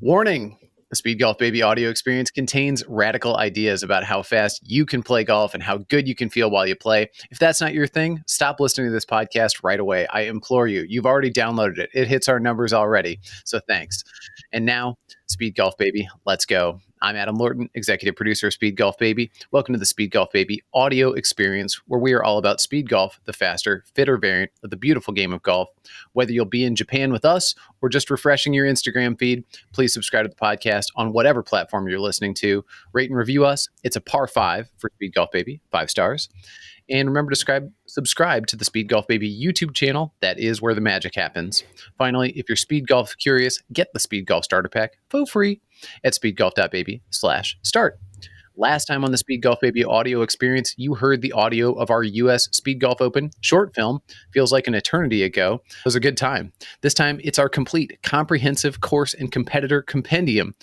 Warning! The Speed Golf Baby audio experience contains radical ideas about how fast you can play golf and how good you can feel while you play. If that's not your thing, stop listening to this podcast right away. I implore you. You've already downloaded it. It hits our numbers already. So thanks. And now, Speed Golf Baby, let's go. I'm Adam Lorton, executive producer of Speed Golf Baby. Welcome to the Speed Golf Baby audio experience, where we are all about speed golf, the faster, fitter variant of the beautiful game of golf. Whether you'll be in Japan with us or just refreshing your Instagram feed, please subscribe to the podcast on whatever platform you're listening to. Rate and review us. It's a par 5 for Speed Golf Baby, 5 stars. And remember to subscribe to the Speed Golf Baby YouTube channel. That is where the magic happens. Finally, if you're Speed Golf curious, get the Speed Golf Starter Pack for free at speedgolf.baby/start. Last time on the Speed Golf Baby audio experience, you heard the audio of our U.S. Speed Golf Open short film. Feels like an eternity ago. It was a good time. This time, it's our complete, comprehensive course and competitor compendium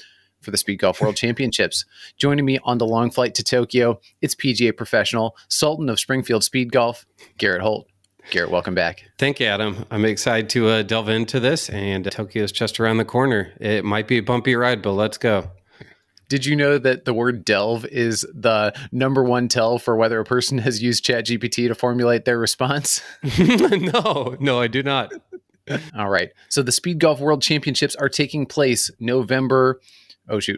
for the Speed Golf World Championships. Joining me on the long flight to Tokyo, it's PGA professional, Sultan of Springfield Speed Golf, Garrett Holt. Garrett, welcome back. Thank you, Adam. I'm excited to delve into this, and Tokyo's just around the corner. It might be a bumpy ride, but let's go. Did you know that the word delve is the number one tell for whether a person has used ChatGPT to formulate their response? No, I do not. All right. So the Speed Golf World Championships are taking place November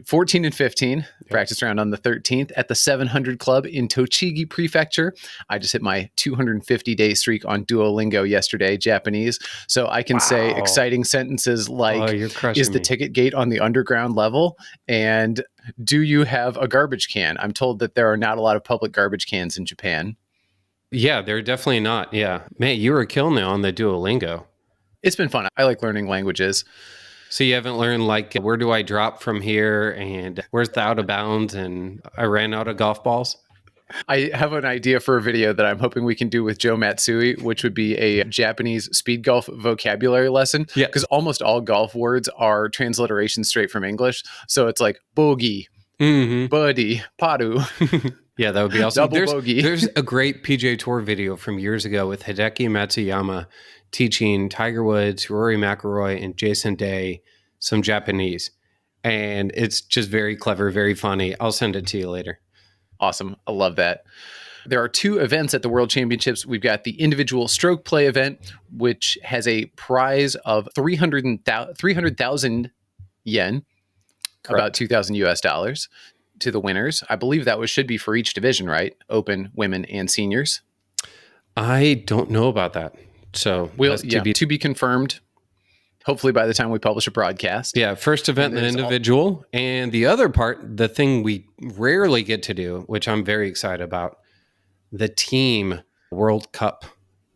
14 and 15, practice round on the 13th at the 700 Club in Tochigi Prefecture. I just hit my 250-day streak on Duolingo yesterday, Japanese. So I can say exciting sentences like, is the ticket gate on the underground level? And do you have a garbage can? I'm told that there are not a lot of public garbage cans in Japan. Yeah, they're definitely not. Yeah. Man, you were killing it on the Duolingo. It's been fun. I like learning languages. So you haven't learned, like, where do I drop from here and where's the out of bounds and I ran out of golf balls? I have an idea for a video that I'm hoping we can do with Joe Matsui, which would be a Japanese speed golf vocabulary lesson. Yeah, because almost all golf words are transliterations straight from English. So it's like bogey, buddy, padu. Yeah, that would be awesome. Double bogey. There's a great PGA Tour video from years ago with Hideki Matsuyama teaching Tiger Woods, Rory McIlroy, and Jason Day some Japanese. And it's just very clever, very funny. I'll send it to you later. Awesome. I love that. There are 2 events at the World Championships. We've got the individual stroke play event, which has a prize of 300,000 yen, Correct. About 2,000 US dollars, to the winners. I believe that should be for each division, right? Open, women, and seniors. I don't know about that. So to be confirmed, hopefully by the time we publish a broadcast. Yeah, first event, the individual. And the other part, the thing we rarely get to do, which I'm very excited about, the team World Cup.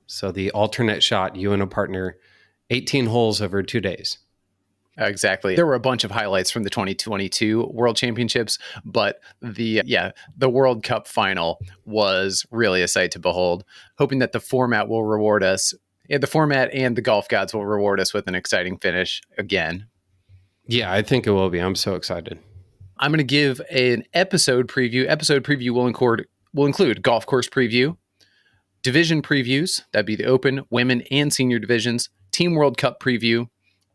So the alternate shot, you and a partner, 18 holes over 2 days. Exactly. There were a bunch of highlights from the 2022 World Championships, but the World Cup final was really a sight to behold. Hoping that the format will reward us. Yeah, the format and the golf gods will reward us with an exciting finish again. Yeah, I think it will be. I'm so excited. I'm going to give an episode preview. Episode preview will include golf course preview, division previews, that'd be the Open, women, and senior divisions, Team World Cup preview,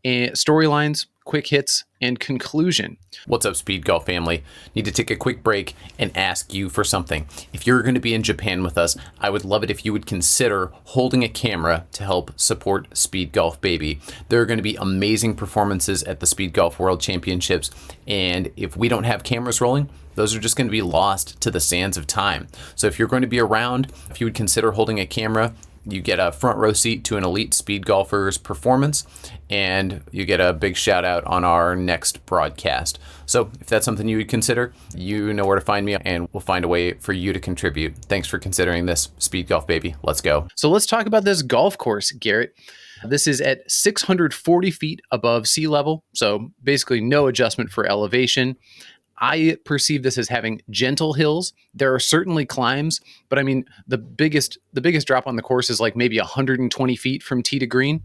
and storylines, quick hits, and conclusion. What's up, Speed Golf family? Need to take a quick break and ask you for something. If you're going to be in Japan with us, I would love it if you would consider holding a camera to help support Speed Golf Baby. There are going to be amazing performances at the Speed Golf World Championships, and if we don't have cameras rolling, those are just going to be lost to the sands of time. So if you're going to be around, if you would consider holding a camera, you get a front row seat to an elite speed golfer's performance, and you get a big shout out on our next broadcast. So if that's something you would consider, you know where to find me, and we'll find a way for you to contribute. Thanks for considering this, Speed Golf Baby. Let's go. So let's talk about this golf course, Garrett. This is at 640 feet above sea level, so basically no adjustment for elevation. I perceive this as having gentle hills. There are certainly climbs, but I mean, the biggest drop on the course is like maybe 120 feet from tee to green.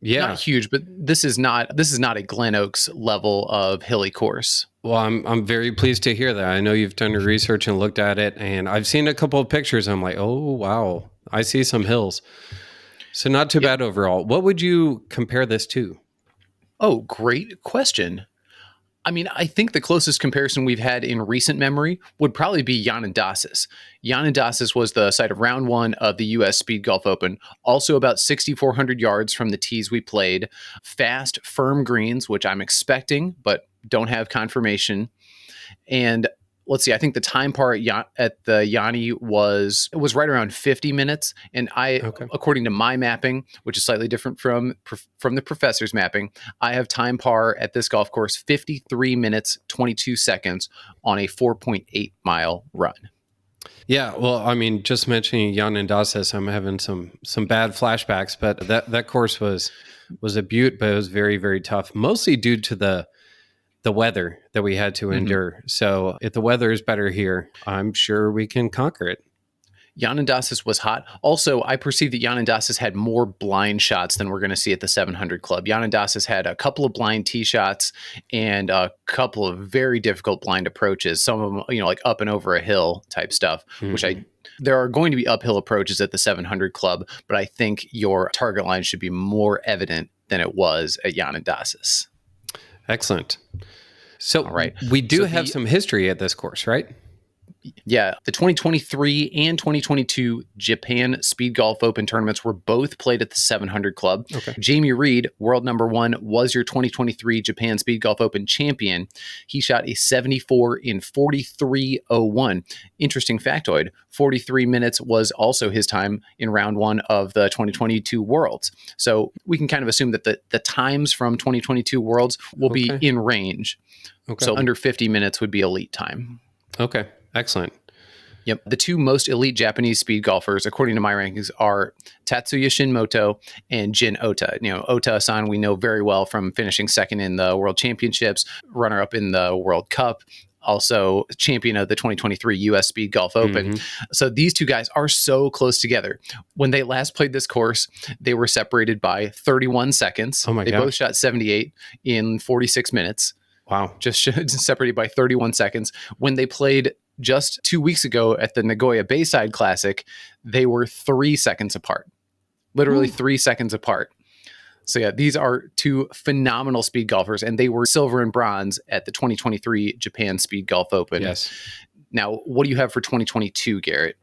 Yeah, not huge, but this is not a Glen Oaks level of hilly course. Well, I'm very pleased to hear that. I know you've done your research and looked at it, and I've seen a couple of pictures. I'm like, oh wow, I see some hills. So not too bad overall. What would you compare this to? Oh, great question. I mean, I think the closest comparison we've had in recent memory would probably be Yanandassis. Yanandassis was the site of round one of the U.S. Speed Golf Open, also about 6,400 yards from the tees we played. Fast, firm greens, which I'm expecting, but don't have confirmation. And let's see, I think the time par at the Yanni was right around 50 minutes. And Okay. according to my mapping, which is slightly different from the professor's mapping, I have time par at this golf course 53 minutes 22 seconds on a 4.8 mile run. Yeah, well, I mean, just mentioning Jan and Dasses, I'm having some bad flashbacks, but that course was a beaut, but it was very, very tough, mostly due to the weather that we had to endure. So if the weather is better here, I'm sure we can conquer it. Yanandassis was hot. Also, I perceive that Yanandassis had more blind shots than we're going to see at the 700 Club. Yanandassis had a couple of blind tee shots and a couple of very difficult blind approaches. Some of them, like up and over a hill type stuff, which there are going to be uphill approaches at the 700 Club, but I think your target line should be more evident than it was at Yanandassis. Excellent. So all right. We do have some history at this course, right? Yeah, the 2023 and 2022 Japan Speed Golf Open tournaments were both played at the 700 Club. Okay. Jamie Reed, world number one, was your 2023 Japan Speed Golf Open champion. He shot a 74 in 43.01. Interesting factoid, 43 minutes was also his time in round one of the 2022 Worlds. So we can kind of assume that the times from 2022 Worlds will be in range. Okay. So under 50 minutes would be elite time. Okay. Excellent. Yep. The two most elite Japanese speed golfers, according to my rankings, are Tatsuya Shinmoto and Jin Ota. Ota-san we know very well from finishing second in the World Championships, runner-up in the World Cup, also champion of the 2023 U.S. Speed Golf Open. So these two guys are so close together. When they last played this course, they were separated by 31 seconds. Oh my gosh. Both shot 78 in 46 minutes. Wow. Just separated by 31 seconds. When they played just 2 weeks ago at the Nagoya Bayside Classic, they were 3 seconds apart. Literally 3 seconds apart. So yeah, these are two phenomenal speed golfers, and they were silver and bronze at the 2023 Japan Speed Golf Open. Yes. Now, what do you have for 2022, Garrett?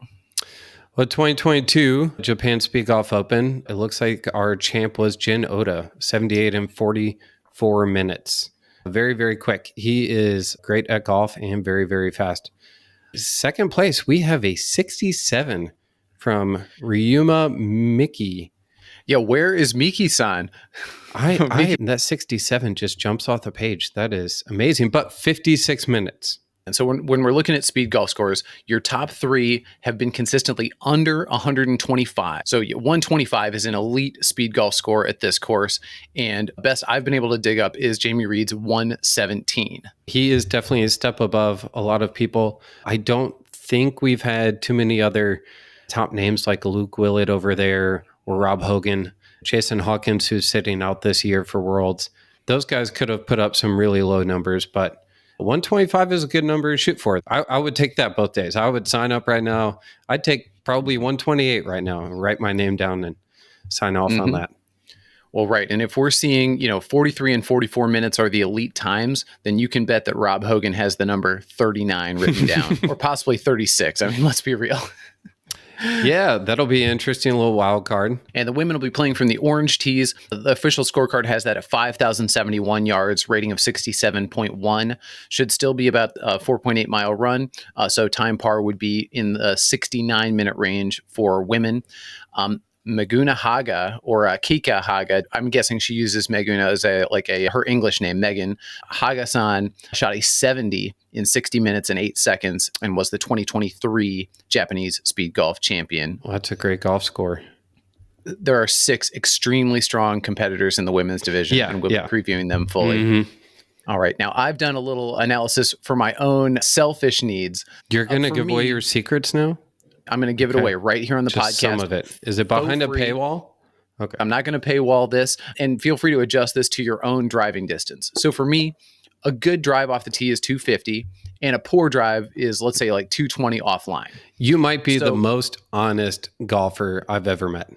Well, 2022 Japan Speed Golf Open, it looks like our champ was Jin Ota, 78 in 44 minutes. Very, very quick. He is great at golf and very, very fast. Second place, we have a 67 from Ryuma Miki. Yeah, where is Miki-san? That 67 just jumps off the page. That is amazing, but 56 minutes. And so when we're looking at speed golf scores, your top three have been consistently under 125. So 125 is an elite speed golf score at this course. And best I've been able to dig up is Jamie Reed's 117. He is definitely a step above a lot of people. I don't think we've had too many other top names like Luke Willett over there or Rob Hogan, Jason Hawkins, who's sitting out this year for Worlds. Those guys could have put up some really low numbers, but 125 is a good number to shoot for. I would take that both days. I would sign up right now. I'd take probably 128 right now and write my name down and sign off on that. Well, right. And if we're seeing, 43 and 44 minutes are the elite times, then you can bet that Rob Hogan has the number 39 written down or possibly 36. I mean, let's be real. Yeah, that'll be an interesting little wild card. And the women will be playing from the orange tees. The official scorecard has that at 5,071 yards, rating of 67.1. Should still be about a 4.8 mile run. So time par would be in the 69-minute range for women. Meguna Haga or Kika Haga, I'm guessing she uses Meguna as her English name, Megan. Haga-san shot a 70 in 60 minutes and 8 seconds and was the 2023 Japanese Speed Golf champion. Well, that's a great golf score. There are 6 extremely strong competitors in the women's division, and we'll be previewing them fully. All right. Now, I've done a little analysis for my own selfish needs. You're going to give away your secrets now? I'm going to give it away right here on the podcast. Some of it. Is it behind a paywall? Okay. I'm not going to paywall this, and feel free to adjust this to your own driving distance. So for me, a good drive off the tee is 250, and a poor drive is, let's say, like 220 offline. You might be the most honest golfer I've ever met,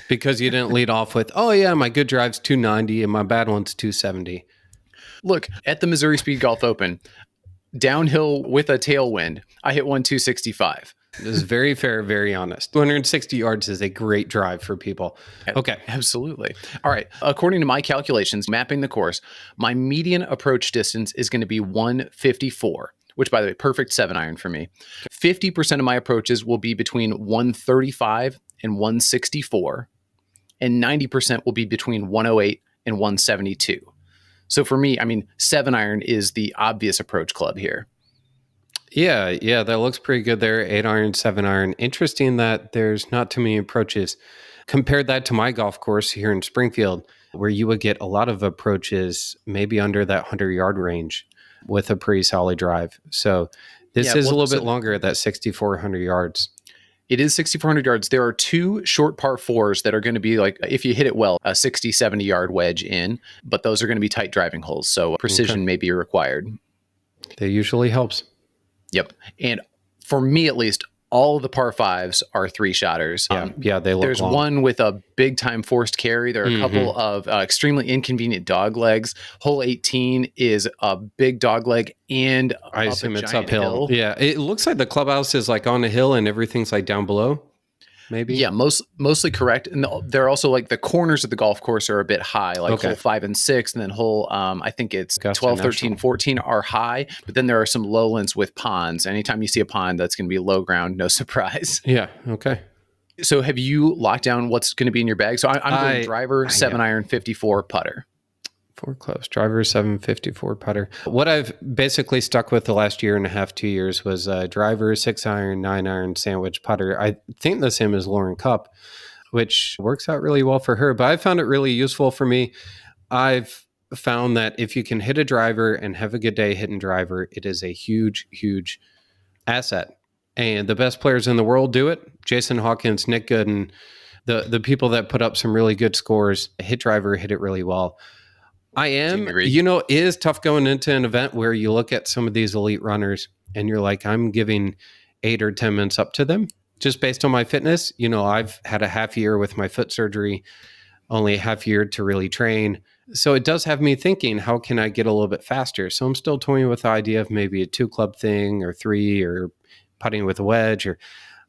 because you didn't lead off with, oh yeah, my good drive's 290 and my bad one's 270. Look, at the Missouri Speed Golf Open, downhill with a tailwind, I hit 265. This is very fair, very honest. 260 yards is a great drive for people. Okay. Absolutely. All right. According to my calculations, mapping the course, my median approach distance is going to be 154, which, by the way, perfect 7-iron for me. 50% of my approaches will be between 135 and 164, and 90% will be between 108 and 172. So for me, I mean, 7-iron is the obvious approach club here. Yeah, that looks pretty good there. 8-iron, 7-iron. Interesting that there's not too many approaches. Compare that to my golf course here in Springfield, where you would get a lot of approaches maybe under that 100-yard range with a pretty solid drive. So this is a little bit longer at that 6,400 yards. It is 6,400 yards. There are 2 short par 4s that are going to be like, if you hit it well, a 60, 70 yard wedge in, but those are going to be tight driving holes. So precision may be required. That usually helps. Yep. And for me, at least, all of the par 5s are 3-shotters. Yeah, they look There's long. one with a big time forced carry. There are a couple of extremely inconvenient dog legs. Hole 18 is a big dog leg and I assume it's uphill. Yeah, it looks like the clubhouse is like on a hill and everything's like down below. Maybe. Yeah, mostly correct. And they're also like the corners of the golf course are a bit high, like hole 5 and 6, and then hole I think it's Augusta 12, 13, 14 are high, but then there are some lowlands with ponds. Anytime you see a pond, that's going to be low ground, no surprise. Yeah, okay. So have you locked down what's going to be in your bag? So I'm going driver, 7-iron, 54 putter. 4 clubs, driver, 754 putter. What I've basically stuck with the last year and a half, 2 years was driver, 6-iron, 9-iron, sandwich putter. I think the same as Lauren Cup, which works out really well for her. But I found it really useful for me. I've found that if you can hit a driver and have a good day hitting driver, it is a huge, huge asset. And the best players in the world do it. Jason Hawkins, Nick Gooden, the people that put up some really good scores, hit driver, hit it really well. It is tough going into an event where you look at some of these elite runners and you're like, I'm giving 8 or 10 minutes up to them just based on my fitness. I've had a half year with my foot surgery, only a half year to really train. So it does have me thinking, how can I get a little bit faster? So I'm still toying with the idea of maybe a 2-club thing or 3 or putting with a wedge or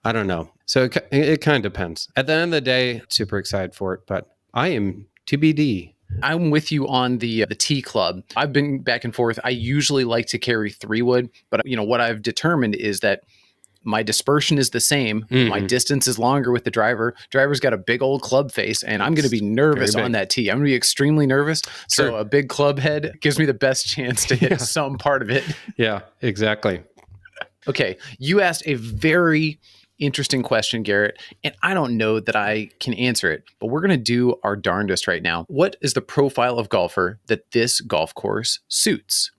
I don't know. So it kind of depends. At the end of the day, super excited for it, but I am TBD. I'm with you on the T club. I've been back and forth. I usually like to carry 3-wood, but what I've determined is that my dispersion is the same. My distance is longer with the driver. Driver's got a big old club face, and I'm going to be nervous on that tee. I'm going to be extremely nervous. Sure. So a big club head gives me the best chance to hit some part of it. Yeah, exactly. Okay, you asked a very interesting question, Garrett, and I don't know that I can answer it, but we're going to do our darndest right now. What is the profile of golfer that this golf course suits?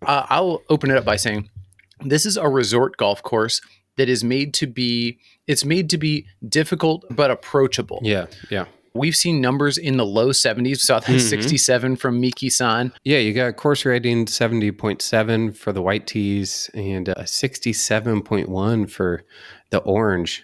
I'll open it up by saying this is a resort golf course that is made to be difficult but approachable. Yeah. We've seen numbers in the low 70s. We saw that 67 from Miki-san. Yeah, you got course rating 70.7 for the white tees and 67.1 for the orange.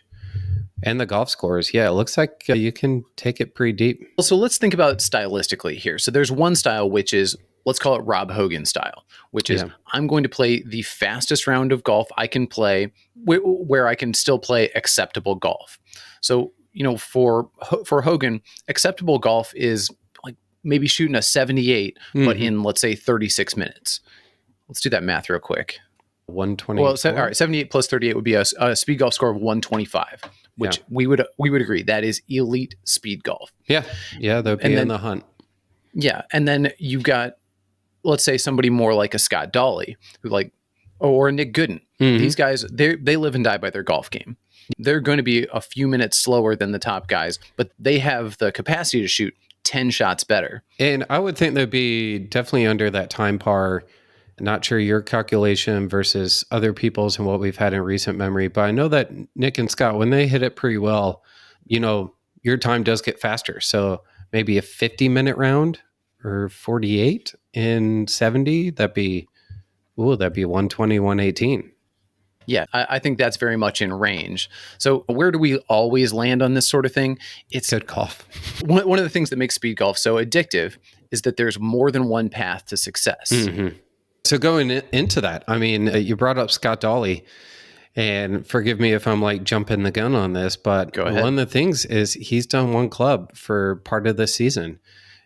And the golf scores. Yeah, it looks like you can take it pretty deep. So let's think about stylistically here. So there's one style, which is, let's call it Rob Hogan style, which is I'm going to play the fastest round of golf I can play where I can still play acceptable golf. So for Hogan, acceptable golf is like maybe shooting a 78, but in, let's say, 36 minutes. Let's do that math real quick. 120. Well, all right, 78 plus 38 would be a speed golf score of 125, which we would agree that is elite speed golf. Yeah, they'll be in the hunt. Yeah, and then you've got, let's say, somebody more like a Scott Dolly, or a Nick Gooden. These guys, they live and die by their golf game. They're going to be a few minutes slower than the top guys, but they have the capacity to shoot 10 shots better. And I would think they'd be definitely under that time par. Not sure your calculation versus other people's and what we've had in recent memory, but I know that Nick and Scott, when they hit it pretty well, your time does get faster. So maybe a 50-minute round or 48 in 70, that'd be 120, 118. Yeah, I think that's very much in range. So where do we always land on this sort of thing? It's good golf. One of the things that makes speed golf so addictive is that there's more than one path to success. Mm-hmm. So going into that, I mean, you brought up Scott Dolly, and forgive me if I'm like jumping the gun on this, but Go ahead. one of the things is he's done one club for part of the season.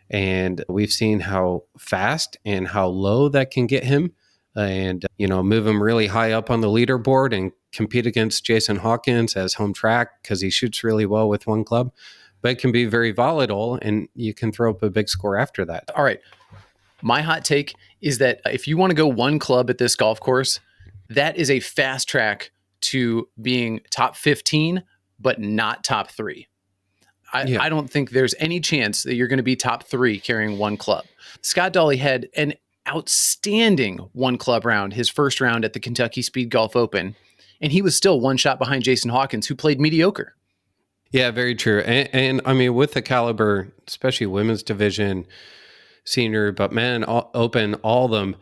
And we've seen how fast and how low that can get him, and, move him really high up on the leaderboard and compete against Jason Hawkins as home track because he shoots really well with one club, but it can be very volatile and you can throw up a big score after that. All right. My hot take is that if you want to go one club at this golf course, that is a fast track to being top 15, but not top 3. I don't think there's any chance that you're going to be top 3 carrying one club. Scott Dolly had an outstanding one club round, his first round at the Kentucky Speed Golf Open, and he was still one shot behind Jason Hawkins, who played mediocre. Yeah, very true. And I mean, with the caliber, especially women's division, senior, but men, open, all of them,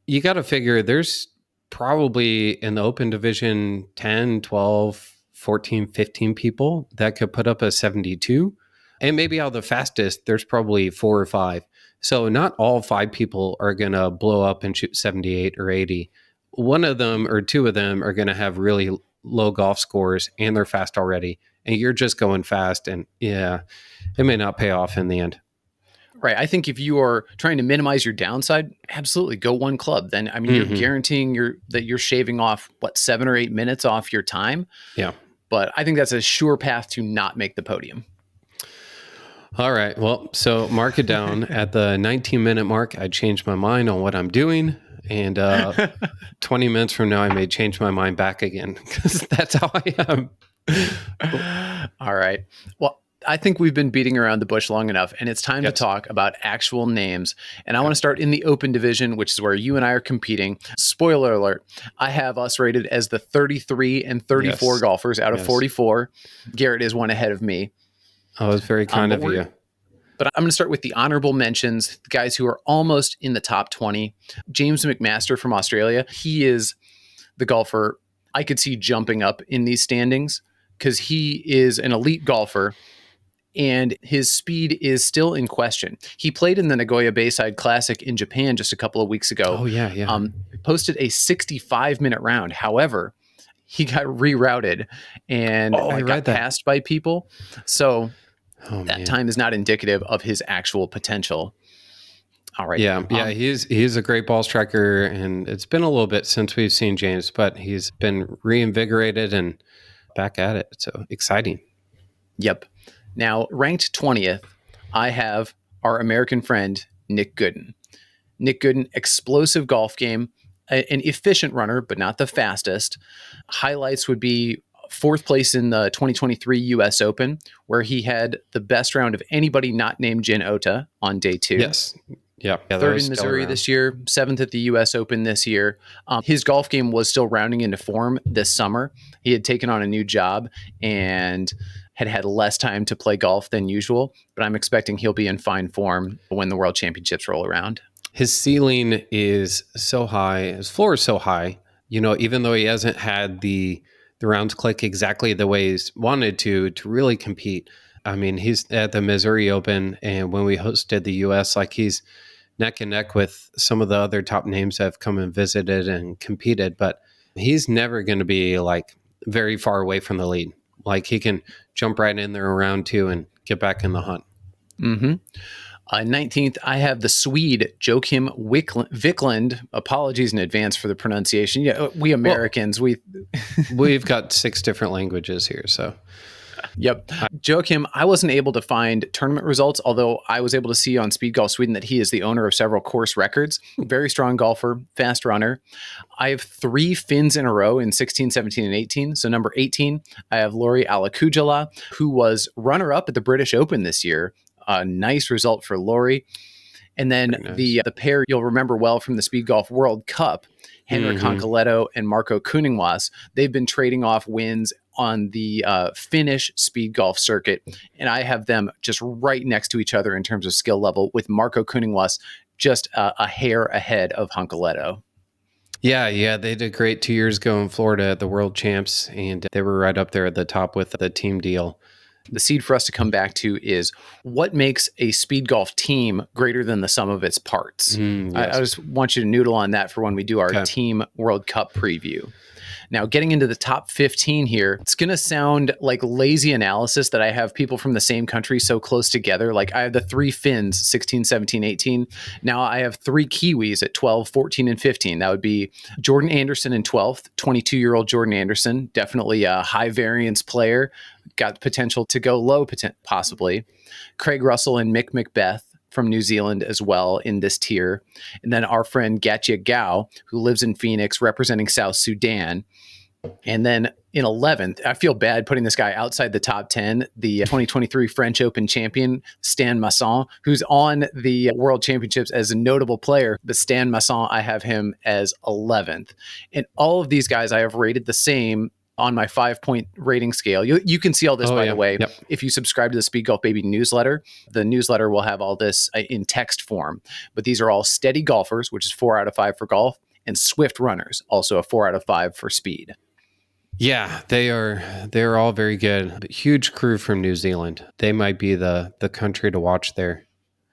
you got to figure there's probably in the open division 10, 12, 14, 15 people that could put up a 72. And maybe out of the fastest, there's probably 4 or 5. So not all 5 people are going to blow up and shoot 78 or 80. One of them or 2 of them are going to have really low golf scores and they're fast already. And you're just going fast. And yeah, it may not pay off in the end. Right. I think if you are trying to minimize your downside, absolutely go one club. Then, I mean, you're guaranteeing that you're shaving off 7 or 8 minutes off your time. Yeah. But I think that's a sure path to not make the podium. All right. Well, so mark it down at the 19-minute mark. I changed my mind on what I'm doing. And 20 minutes from now, I may change my mind back again because that's how I am. All right. Well, I think we've been beating around the bush long enough, and it's time to talk about actual names. And I want to start in the open division, which is where you and I are competing. Spoiler alert, I have us rated as the 33 and 34 golfers out of 44. Garrett is one ahead of me. Oh, it's very kind of you. But I'm going to start with the honorable mentions, the guys who are almost in the top 20. James McMaster from Australia. He is the golfer I could see jumping up in these standings because he is an elite golfer. And his speed is still in question. He played in the Nagoya Bayside Classic in Japan just a couple of weeks ago. Oh, yeah. Posted a 65-minute round. However, he got rerouted and got passed by people. So that time is not indicative of his actual potential. All right. Yeah, he's a great ball striker, and it's been a little bit since we've seen James, but he's been reinvigorated and back at it. So exciting. Yep. Now, ranked 20th, I have our American friend, Nick Gooden. Nick Gooden, explosive golf game, an efficient runner, but not the fastest. Highlights would be 4th place in the 2023 U.S. Open, where he had the best round of anybody not named Jin Ota on day 2. Yes. Yeah. 3rd in Missouri this year, 7th at the U.S. Open this year. His golf game was still rounding into form this summer. He had taken on a new job and had less time to play golf than usual, but I'm expecting he'll be in fine form when the World Championships roll around. His ceiling is so high. His floor is so high. Even though he hasn't had the rounds click exactly the way he's wanted to really compete. I mean, he's at the Missouri Open, and when we hosted the U.S., like he's neck and neck with some of the other top names that have come and visited and competed, but he's never going to be like very far away from the lead. Like he can jump right in there around 2 and get back in the hunt. 19th, I have the Swede, Joachim Wickland. Apologies in advance for the pronunciation. Yeah, we Americans, we've got 6 different languages here, so. Yep. Joachim, I wasn't able to find tournament results, although I was able to see on Speedgolf Sweden that he is the owner of several course records. Very strong golfer, fast runner. I have 3 fins in a row in 16, 17, and 18. So number 18, I have Lori Alakujala, who was runner-up at the British Open this year. A nice result for Lori. And then the pair you'll remember well from the Speedgolf World Cup, Henrik Honkaletto and Marco Kuningwas. They've been trading off wins on the Finnish speed golf circuit, and I have them just right next to each other in terms of skill level, with Marco Kuningwas just a hair ahead of Honkaletto. Yeah, they did great 2 years ago in Florida at the World Champs, and they were right up there at the top with the team deal. The seed for us to come back to is what makes a speed golf team greater than the sum of its parts. I just want you to noodle on that for when we do our Team World Cup preview. Now, getting into the top 15 here, it's going to sound like lazy analysis that I have people from the same country so close together. Like I have the 3 Finns, 16, 17, 18. Now I have 3 Kiwis at 12, 14, and 15. That would be Jordan Anderson in 12th, 22-year-old Jordan Anderson, definitely a high variance player, got potential to go low possibly. Craig Russell and Mick Macbeth from New Zealand as well in this tier. And then our friend Gatja Gao, who lives in Phoenix representing South Sudan. And then in 11th, I feel bad putting this guy outside the top 10, the 2023 French Open champion, Stan Masson, who's on the World Championships as a notable player. But Stan Masson, I have him as 11th. And all of these guys I have rated the same on my 5-point rating scale. You can see all this, by the way, if you subscribe to the Speed Golf Baby newsletter. The newsletter will have all this in text form. But these are all steady golfers, which is 4 out of 5 for golf, and swift runners, also a 4 out of 5 for speed. Yeah, they're all very good. Huge crew from New Zealand. They might be the country to watch there.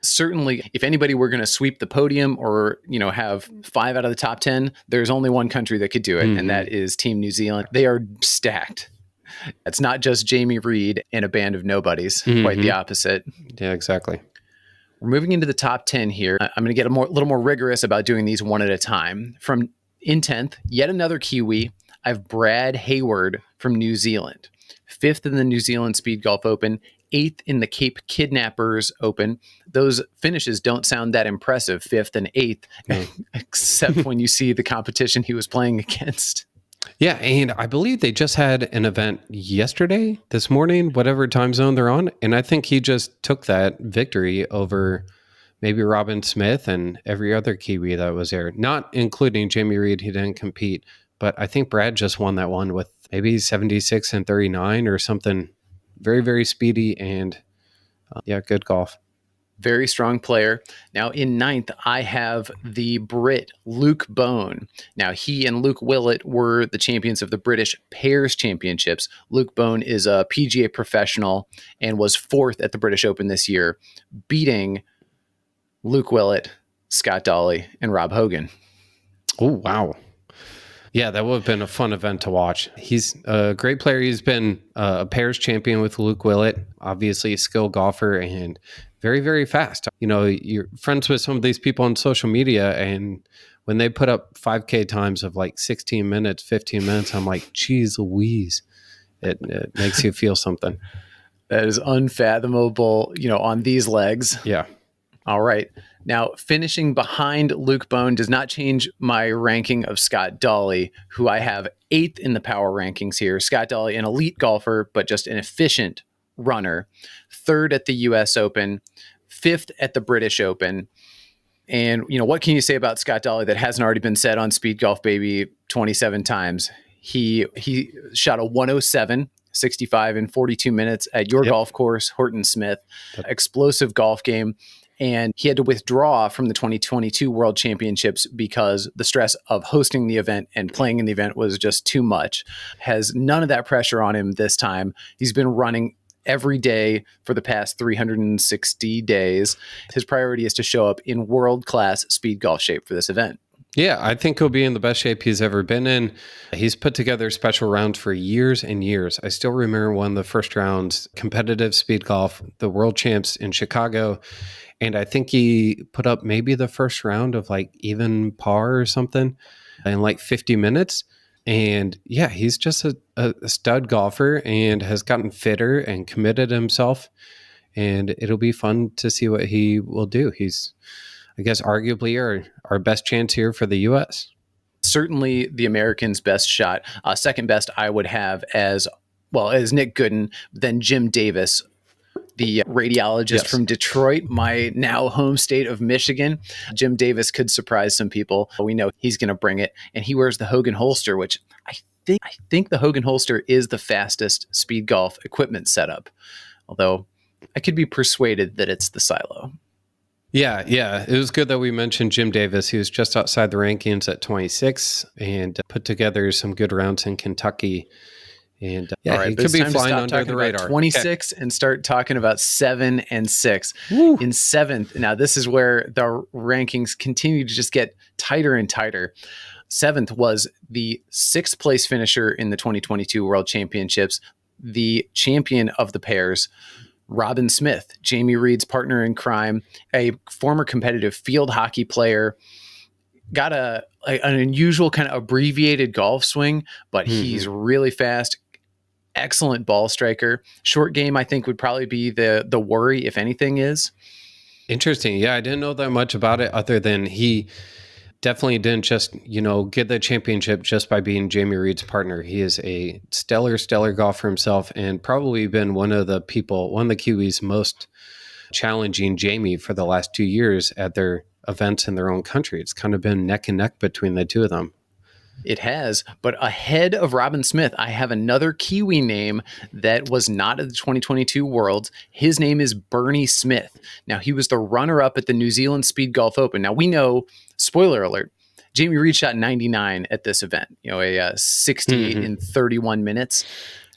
Certainly, if anybody were going to sweep the podium or, have 5 out of the top 10, there's only one country that could do it, and that is Team New Zealand. They are stacked. It's not just Jamie Reed and a band of nobodies, quite the opposite. Yeah, exactly. We're moving into the top 10 here. I'm going to get a little more rigorous about doing these one at a time. From in 10th, yet another Kiwi, I have Brad Hayward from New Zealand. 5th in the New Zealand Speed Golf Open, 8th in the Cape Kidnappers Open. Those finishes don't sound that impressive, 5th and 8th, except when you see the competition he was playing against. Yeah, and I believe they just had an event yesterday, this morning, whatever time zone they're on, and I think he just took that victory over maybe Robin Smith and every other Kiwi that was there, not including Jamie Reed. He didn't compete, but I think Brad just won that one with maybe 76 and 39 or something. Very, very speedy and good golf. Very strong player. Now in 9th, I have the Brit, Luke Bone. Now he and Luke Willett were the champions of the British Pairs Championships. Luke Bone is a PGA professional and was 4th at the British Open this year, beating Luke Willett, Scott Dolly, and Rob Hogan. Oh, wow. Yeah, that would have been a fun event to watch. He's a great player. He's been a pairs champion with Luke Willett, obviously a skilled golfer and very, very fast. You're friends with some of these people on social media, and when they put up 5K times of like 16 minutes, 15 minutes, I'm like, geez Louise. It makes you feel something. That is unfathomable, on these legs. Yeah. All right. Now, finishing behind Luke Bone does not change my ranking of Scott Dolly, who I have 8th in the power rankings here. Scott Dolly, an elite golfer, but just an efficient runner. 3rd at the U.S. Open, 5th at the British Open. And, what can you say about Scott Dolly that hasn't already been said on Speed Golf Baby 27 times? He shot a 107, 65 in 42 minutes at your golf course, Horton Smith. Explosive golf game. And he had to withdraw from the 2022 World Championships because the stress of hosting the event and playing in the event was just too much. Has none of that pressure on him this time. He's been running every day for the past 360 days. His priority is to show up in world-class speed golf shape for this event. Yeah, I think he'll be in the best shape he's ever been in. He's put together special rounds for years and years. I still remember one of the first rounds, competitive speed golf, the world champs in Chicago. And I think he put up maybe the first round of like even par or something in like 50 minutes. And yeah, he's just a stud golfer and has gotten fitter and committed himself. And it'll be fun to see what he will do. He's, I guess, arguably our best chance here for the U.S. Certainly the Americans' best shot. Second best I would have as Nick Gooden, then Jim Davis, the radiologist from Detroit, my now home state of Michigan. Jim Davis could surprise some people. We know he's going to bring it. And he wears the Hogan holster, which I think the Hogan holster is the fastest speed golf equipment setup. Although I could be persuaded that it's the Silo. Yeah. It was good that we mentioned Jim Davis. He was just outside the rankings at 26 and put together some good rounds in Kentucky. And All right, he but could it's be time to flying stop under talking the about radar. Okay. 26 and start talking about 7 and 6. Woo. In 7th, now this is where the rankings continue to just get tighter and tighter. 7th was the 6th place finisher in the 2022 World Championships, the champion of the pairs, Robin Smith, Jamie Reed's partner in crime, a former competitive field hockey player. Got an unusual kind of abbreviated golf swing, but he's really fast. Excellent ball striker. Short game, I think, would probably be the worry, if anything, is. Interesting. Yeah, I didn't know that much about it other than he definitely didn't just, get the championship just by being Jamie Reed's partner. He is a stellar golfer himself and probably been one of the Kiwis most challenging Jamie for the last 2 years at their events in their own country. It's kind of been neck and neck between the two of them. It has, but ahead of Robin Smith, I have another Kiwi name that was not at the 2022 Worlds. His name is Bernie Smith. Now, he was the runner-up at the New Zealand Speedgolf Open. Now, we know, spoiler alert, Jamie Reed shot 99 at this event, a 68 in 31 minutes.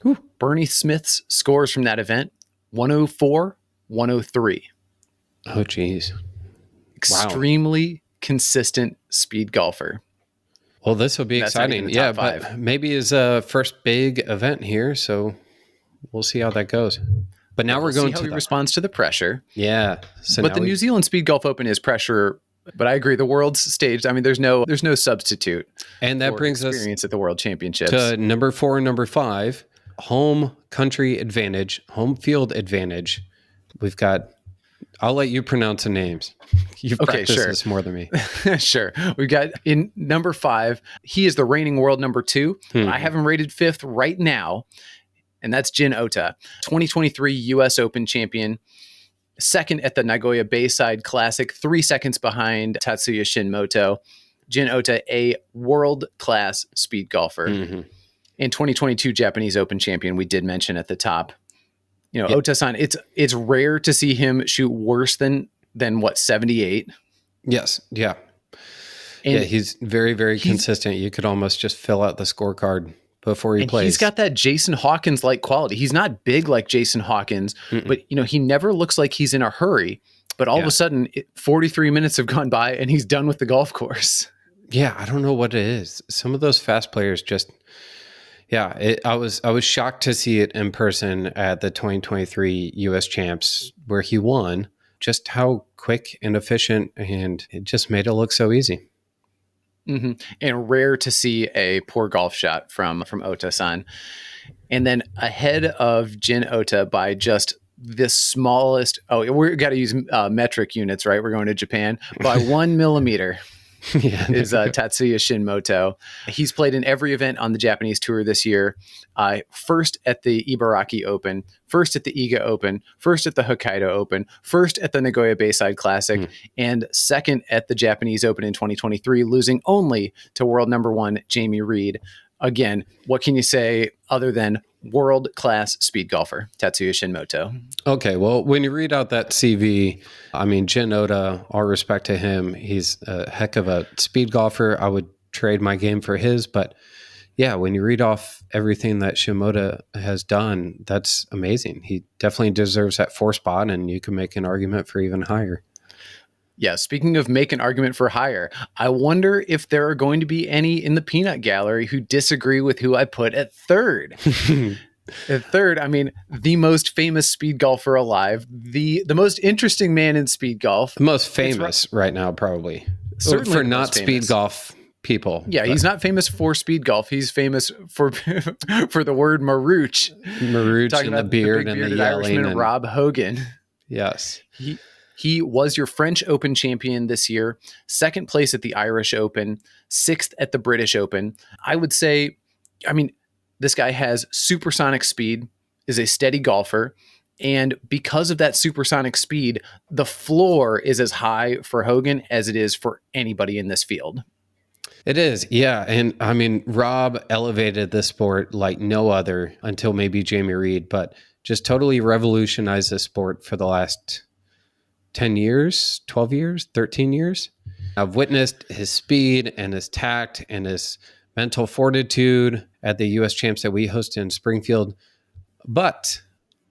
Whew. Bernie Smith's scores from that event, 104, 103. Oh, geez. Extremely consistent speed golfer. Well, this will be exciting. Yeah, but maybe his first big event here, so we'll see how that goes. But now we're going to see how he responds to the pressure. Yeah. So but the New Zealand Speed Golf Open is pressure. But I agree, the world's stage. I mean, there's no substitute. And that brings us experience at the World Championships to number 4 and number 5, home country advantage, home field advantage. We've got. I'll let you pronounce the names. You've practiced this more than me. Sure. We've got in number 5, he is the reigning world number 2. I have him rated 5th right now, and that's Jin Ota, 2023 U.S. Open champion, 2nd at the Nagoya Bayside Classic, 3 seconds behind Tatsuya Shinmoto. Jin Ota, a world-class speed golfer. And 2022 Japanese Open champion, we did mention at the top. Ota-san, it's rare to see him shoot worse than what, 78? Yes. Yeah. And he's very, very consistent. You could almost just fill out the scorecard before he plays. He's got that Jason Hawkins-like quality. He's not big like Jason Hawkins, but he never looks like he's in a hurry. But all of a sudden, 43 minutes have gone by and he's done with the golf course. Yeah, I don't know what it is. Some of those fast players just... Yeah, I was shocked to see it in person at the 2023 U.S. Champs where he won. Just how quick and efficient, and it just made it look so easy. And rare to see a poor golf shot from Ota-san. And then ahead of Jin Ota by just the smallest. Oh, we got to use metric units, right? We're going to Japan by 1 millimeter. Is Tatsuya Shinmoto. He's played in every event on the Japanese tour this year. First at the Ibaraki Open, first at the Iga Open, first at the Hokkaido Open, first at the Nagoya Bayside Classic, and second at the Japanese Open in 2023, losing only to world number 1, Jamie Reed. Again, what can you say other than world-class speed golfer, Tatsuya Shinmoto? Okay, well, when you read out that CV, I mean, Jin Ota, all respect to him. He's a heck of a speed golfer. I would trade my game for his. But yeah, when you read off everything that Shimoda has done, that's amazing. He definitely deserves that 4 spot, and you can make an argument for even higher. Yeah, speaking of make an argument for higher, I wonder if there are going to be any in the peanut gallery who disagree with who I put at 3rd. At 3rd, I mean, the most famous speed golfer alive, the most interesting man in speed golf. The most famous right now, probably. Certainly for not speed golf people. Yeah, he's not famous for speed golf. He's famous for for the word Maruch. Maruch and the beard and the yelling. Irishman, Rob Hogan. Yes. He was your French Open champion this year, 2nd place at the Irish Open, 6th at the British Open. I would say, I mean, this guy has supersonic speed, is a steady golfer, and because of that supersonic speed, the floor is as high for Hogan as it is for anybody in this field. It is, yeah. And I mean, Rob elevated this sport like no other until maybe Jamie Reed, but just totally revolutionized this sport for the last 10 years, 12 years, 13 years. I've witnessed his speed and his tact and his mental fortitude at the US Champs that we hosted in Springfield. But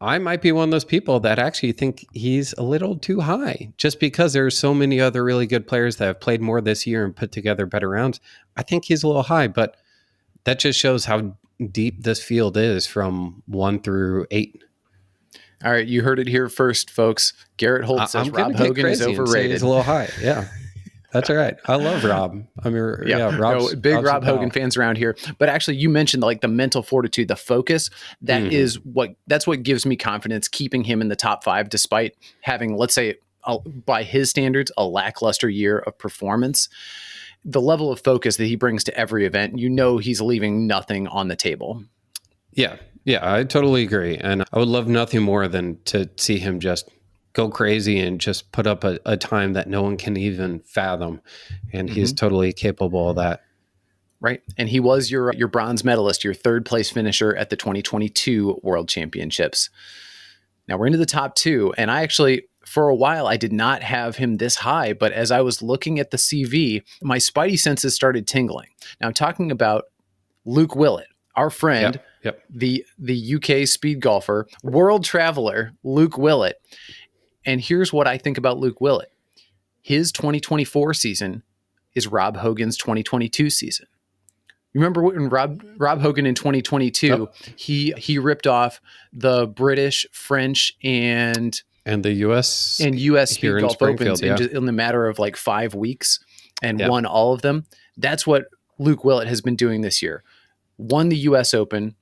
I might be one of those people that actually think he's a little too high just because there's so many other really good players that have played more this year and put together better rounds. I think he's a little high, but that just shows how deep this field is from 1 through 8. All right, you heard it here first, folks. Garrett Holt says Rob Hogan is overrated. He's a little high. Yeah. That's all right. I love Rob. I mean, Rob's big Rob Hogan pal. fans around here. But actually, you mentioned like the mental fortitude, the focus. That's what gives me confidence keeping him in the top 5, despite having, let's say, by his standards, a lackluster year of performance. The level of focus that he brings to every event, he's leaving nothing on the table. Yeah, I totally agree. And I would love nothing more than to see him just go crazy and just put up a time that no one can even fathom. And he's totally capable of that. Right. And he was your bronze medalist, your 3rd place finisher at the 2022 World Championships. Now we're into the top 2. And I actually, for a while, I did not have him this high. But as I was looking at the CV, my spidey senses started tingling. Now I'm talking about Luke Willett, our friend, the UK speed golfer, world traveler, Luke Willett. And here's what I think about Luke Willett. His 2024 season is Rob Hogan's 2022 season. Remember when Rob Hogan in 2022, he ripped off the British, French, and the US Speed Golf Opens in the matter of like 5 weeks and won all of them. That's what Luke Willett has been doing this year. Won the US Open,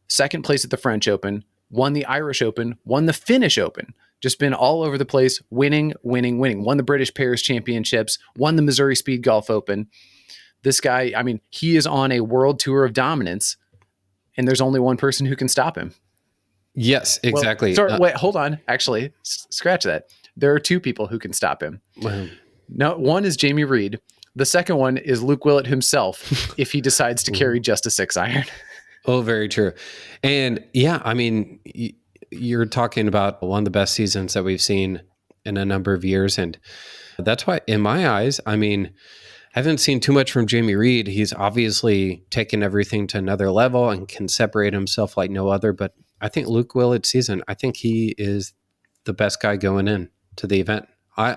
2nd place at the French Open, won the Irish Open, won the Finnish Open. Just been all over the place, winning. Won the British Pairs Championships, won the Missouri Speed Golf Open. This guy, I mean, he is on a world tour of dominance, and there's only one person who can stop him. Yes, exactly. Well, wait, hold on. Actually, scratch that. There are 2 people who can stop him. Wow. No, one is Jamie Reed. The second one is Luke Willett himself, if he decides to carry just a 6-iron. Oh, very true. And yeah, I mean, you're talking about one of the best seasons that we've seen in a number of years. And that's why, in my eyes, I mean, I haven't seen too much from Jamie Reed. He's obviously taken everything to another level and can separate himself like no other. But I think Luke Willett's season, I think he is the best guy going in to the event. I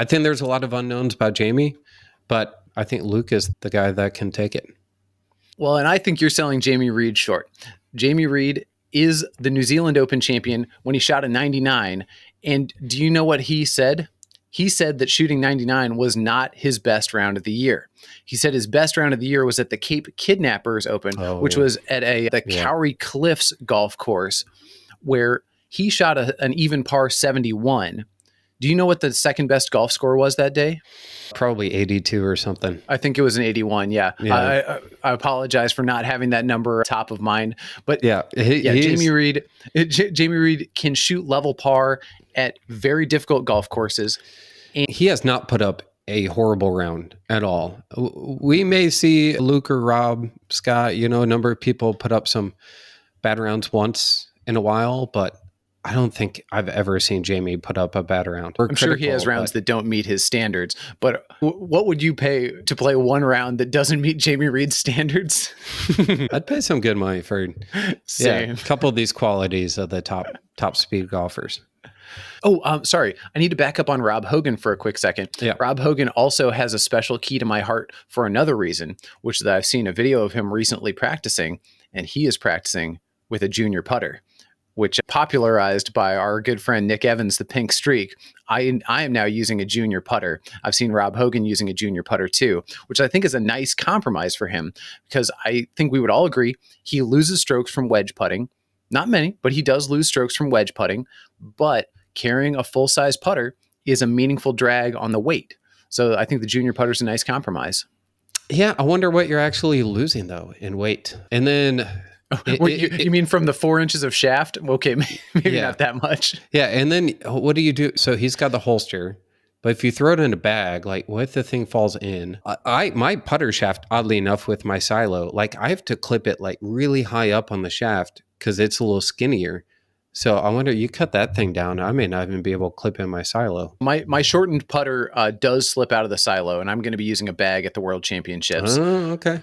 think there's a lot of unknowns about Jamie, but I think Luke is the guy that can take it. Well, and I think you're selling Jamie Reed short. Jamie Reed is the New Zealand Open champion when he shot a 99. And do you know what he said? He said that shooting 99 was not his best round of the year. He said his best round of the year was at the Cape Kidnappers Open, which was at the Cowrie Cliffs golf course, where he shot an even par 71. Do you know what the second best golf score was that day? Probably 82 or something. I think it was an 81. Yeah. I apologize for not having that number top of mind, but Jamie Reed can shoot level par at very difficult golf courses. And he has not put up a horrible round at all. We may see Luke or Rob, Scott, a number of people put up some bad rounds once in a while, but I don't think I've ever seen Jamie put up a bad round. I'm sure he has rounds that don't meet his standards, but what would you pay to play one round that doesn't meet Jamie Reed's standards? I'd pay some good money for a couple of these qualities of the top speed golfers. Oh, sorry. I need to back up on Rob Hogan for a quick second. Yeah. Rob Hogan also has a special key to my heart for another reason, which is that I've seen a video of him recently practicing, and he is practicing with a junior putter, which popularized by our good friend Nick Evans, the Pink Streak. I am now using a junior putter. I've seen Rob Hogan using a junior putter too, which I think is a nice compromise for him, because I think we would all agree he loses strokes from wedge putting. Not many, but he does lose strokes from wedge putting. But carrying a full-size putter is a meaningful drag on the weight. So I think the junior putter is a nice compromise. Yeah, I wonder what you're actually losing, though, in weight. And then... you mean from the 4 inches of shaft? Okay, maybe not that much. Yeah, and then what do you do? So he's got the holster, but if you throw it in a bag, like what if the thing falls in? My putter shaft, oddly enough, with my silo, like I have to clip it like really high up on the shaft because it's a little skinnier. So I wonder, you cut that thing down, I may not even be able to clip in my silo. My shortened putter does slip out of the silo, and I'm going to be using a bag at the World Championships. Oh, okay.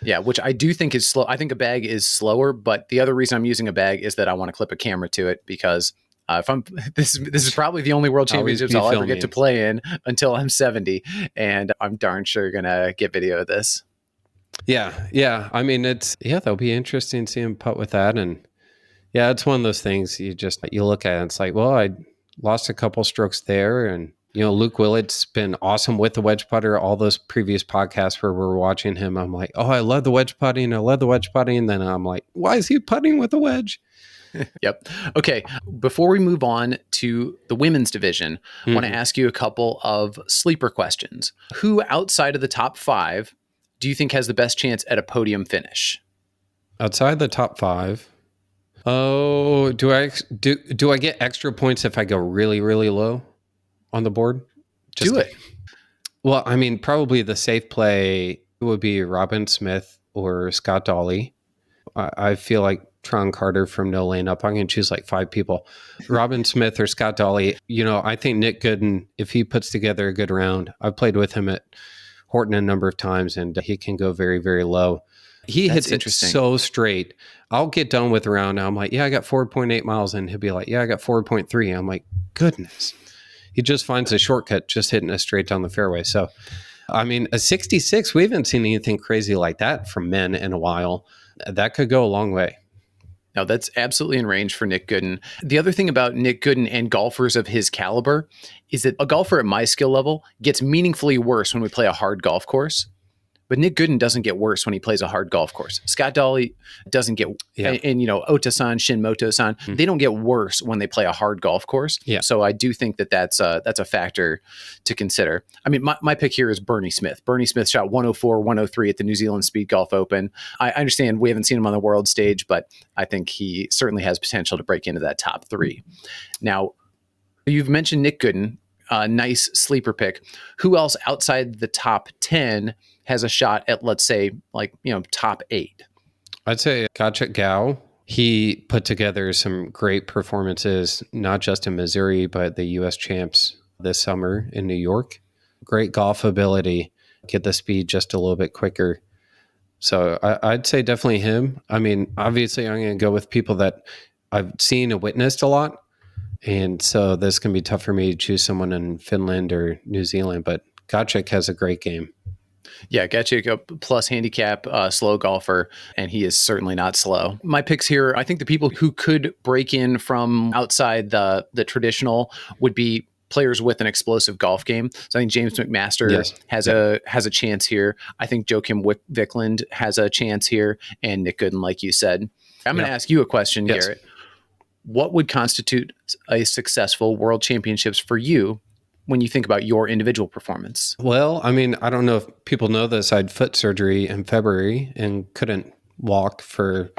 Yeah, which I do think is slow. I think a bag is slower, but the other reason I'm using a bag is that I want to clip a camera to it because if I'm this is probably the only World Always Championships be I'll ever get to filming. play in until I'm 70, and I'm darn sure gonna get video of this. Yeah. I mean, that'll be interesting to see him putt with that. And yeah, it's one of those things you look at it, it's like, well, I lost a couple strokes there. And, Luke Willett's been awesome with the wedge putter. All those previous podcasts where we're watching him, I'm like, oh, I love the wedge putting. I love the wedge putting. And then I'm like, why is he putting with a wedge? Yep. Okay. Before we move on to the women's division, I want to ask you a couple of sleeper questions. Who outside of the top 5 do you think has the best chance at a podium finish? Outside the top 5. Oh, do I get extra points if I go really, really low on the board? Just do it. Well, I mean, probably the safe play would be Robin Smith or Scott Dolly. I feel like Tron Carter from No Lane Up. I'm going to choose like 5 people. Robin Smith or Scott Dolly. I think Nick Gooden, if he puts together a good round, I've played with him at Horton a number of times, and he can go very, very low. He hits it so straight. I'll get done with a round now. I'm like, yeah, I got 4.8 miles. And he'll be like, yeah, I got 4.3. I'm like, goodness. He just finds a shortcut, just hitting us straight down the fairway. So, I mean, a 66, we haven't seen anything crazy like that from men in a while. That could go a long way. No, that's absolutely in range for Nick Gooden. The other thing about Nick Gooden and golfers of his caliber is that a golfer at my skill level gets meaningfully worse when we play a hard golf course. But Nick Gooden doesn't get worse when he plays a hard golf course. Scott Dolly doesn't get, and Ota-san, Shinmoto-san, they don't get worse when they play a hard golf course. Yeah. So I do think that that's a factor to consider. I mean, my pick here is Bernie Smith. Bernie Smith shot 104, 103 at the New Zealand Speedgolf Open. I understand we haven't seen him on the world stage, but I think he certainly has potential to break into that top 3. Now, you've mentioned Nick Gooden, a nice sleeper pick. Who else outside the top 10 has a shot at, let's say, top 8? I'd say Gachik Gao. He put together some great performances, not just in Missouri, but the U.S. champs this summer in New York. Great golf ability, get the speed just a little bit quicker. So I'd say definitely him. I mean, obviously, I'm going to go with people that I've seen and witnessed a lot. And so this can be tough for me to choose someone in Finland or New Zealand, but Gachik has a great game. Yeah, Gachik, a plus handicap, slow golfer, and he is certainly not slow. My picks here, I think the people who could break in from outside the traditional would be players with an explosive golf game. So I think James McMaster has a chance here. I think Joachim Wickland has a chance here, and Nick Gooden, like you said. I'm going to ask you a question, Garrett. What would constitute a successful World Championships for you when you think about your individual performance? Well, I mean, I don't know if people know this. I had foot surgery in February and couldn't walk for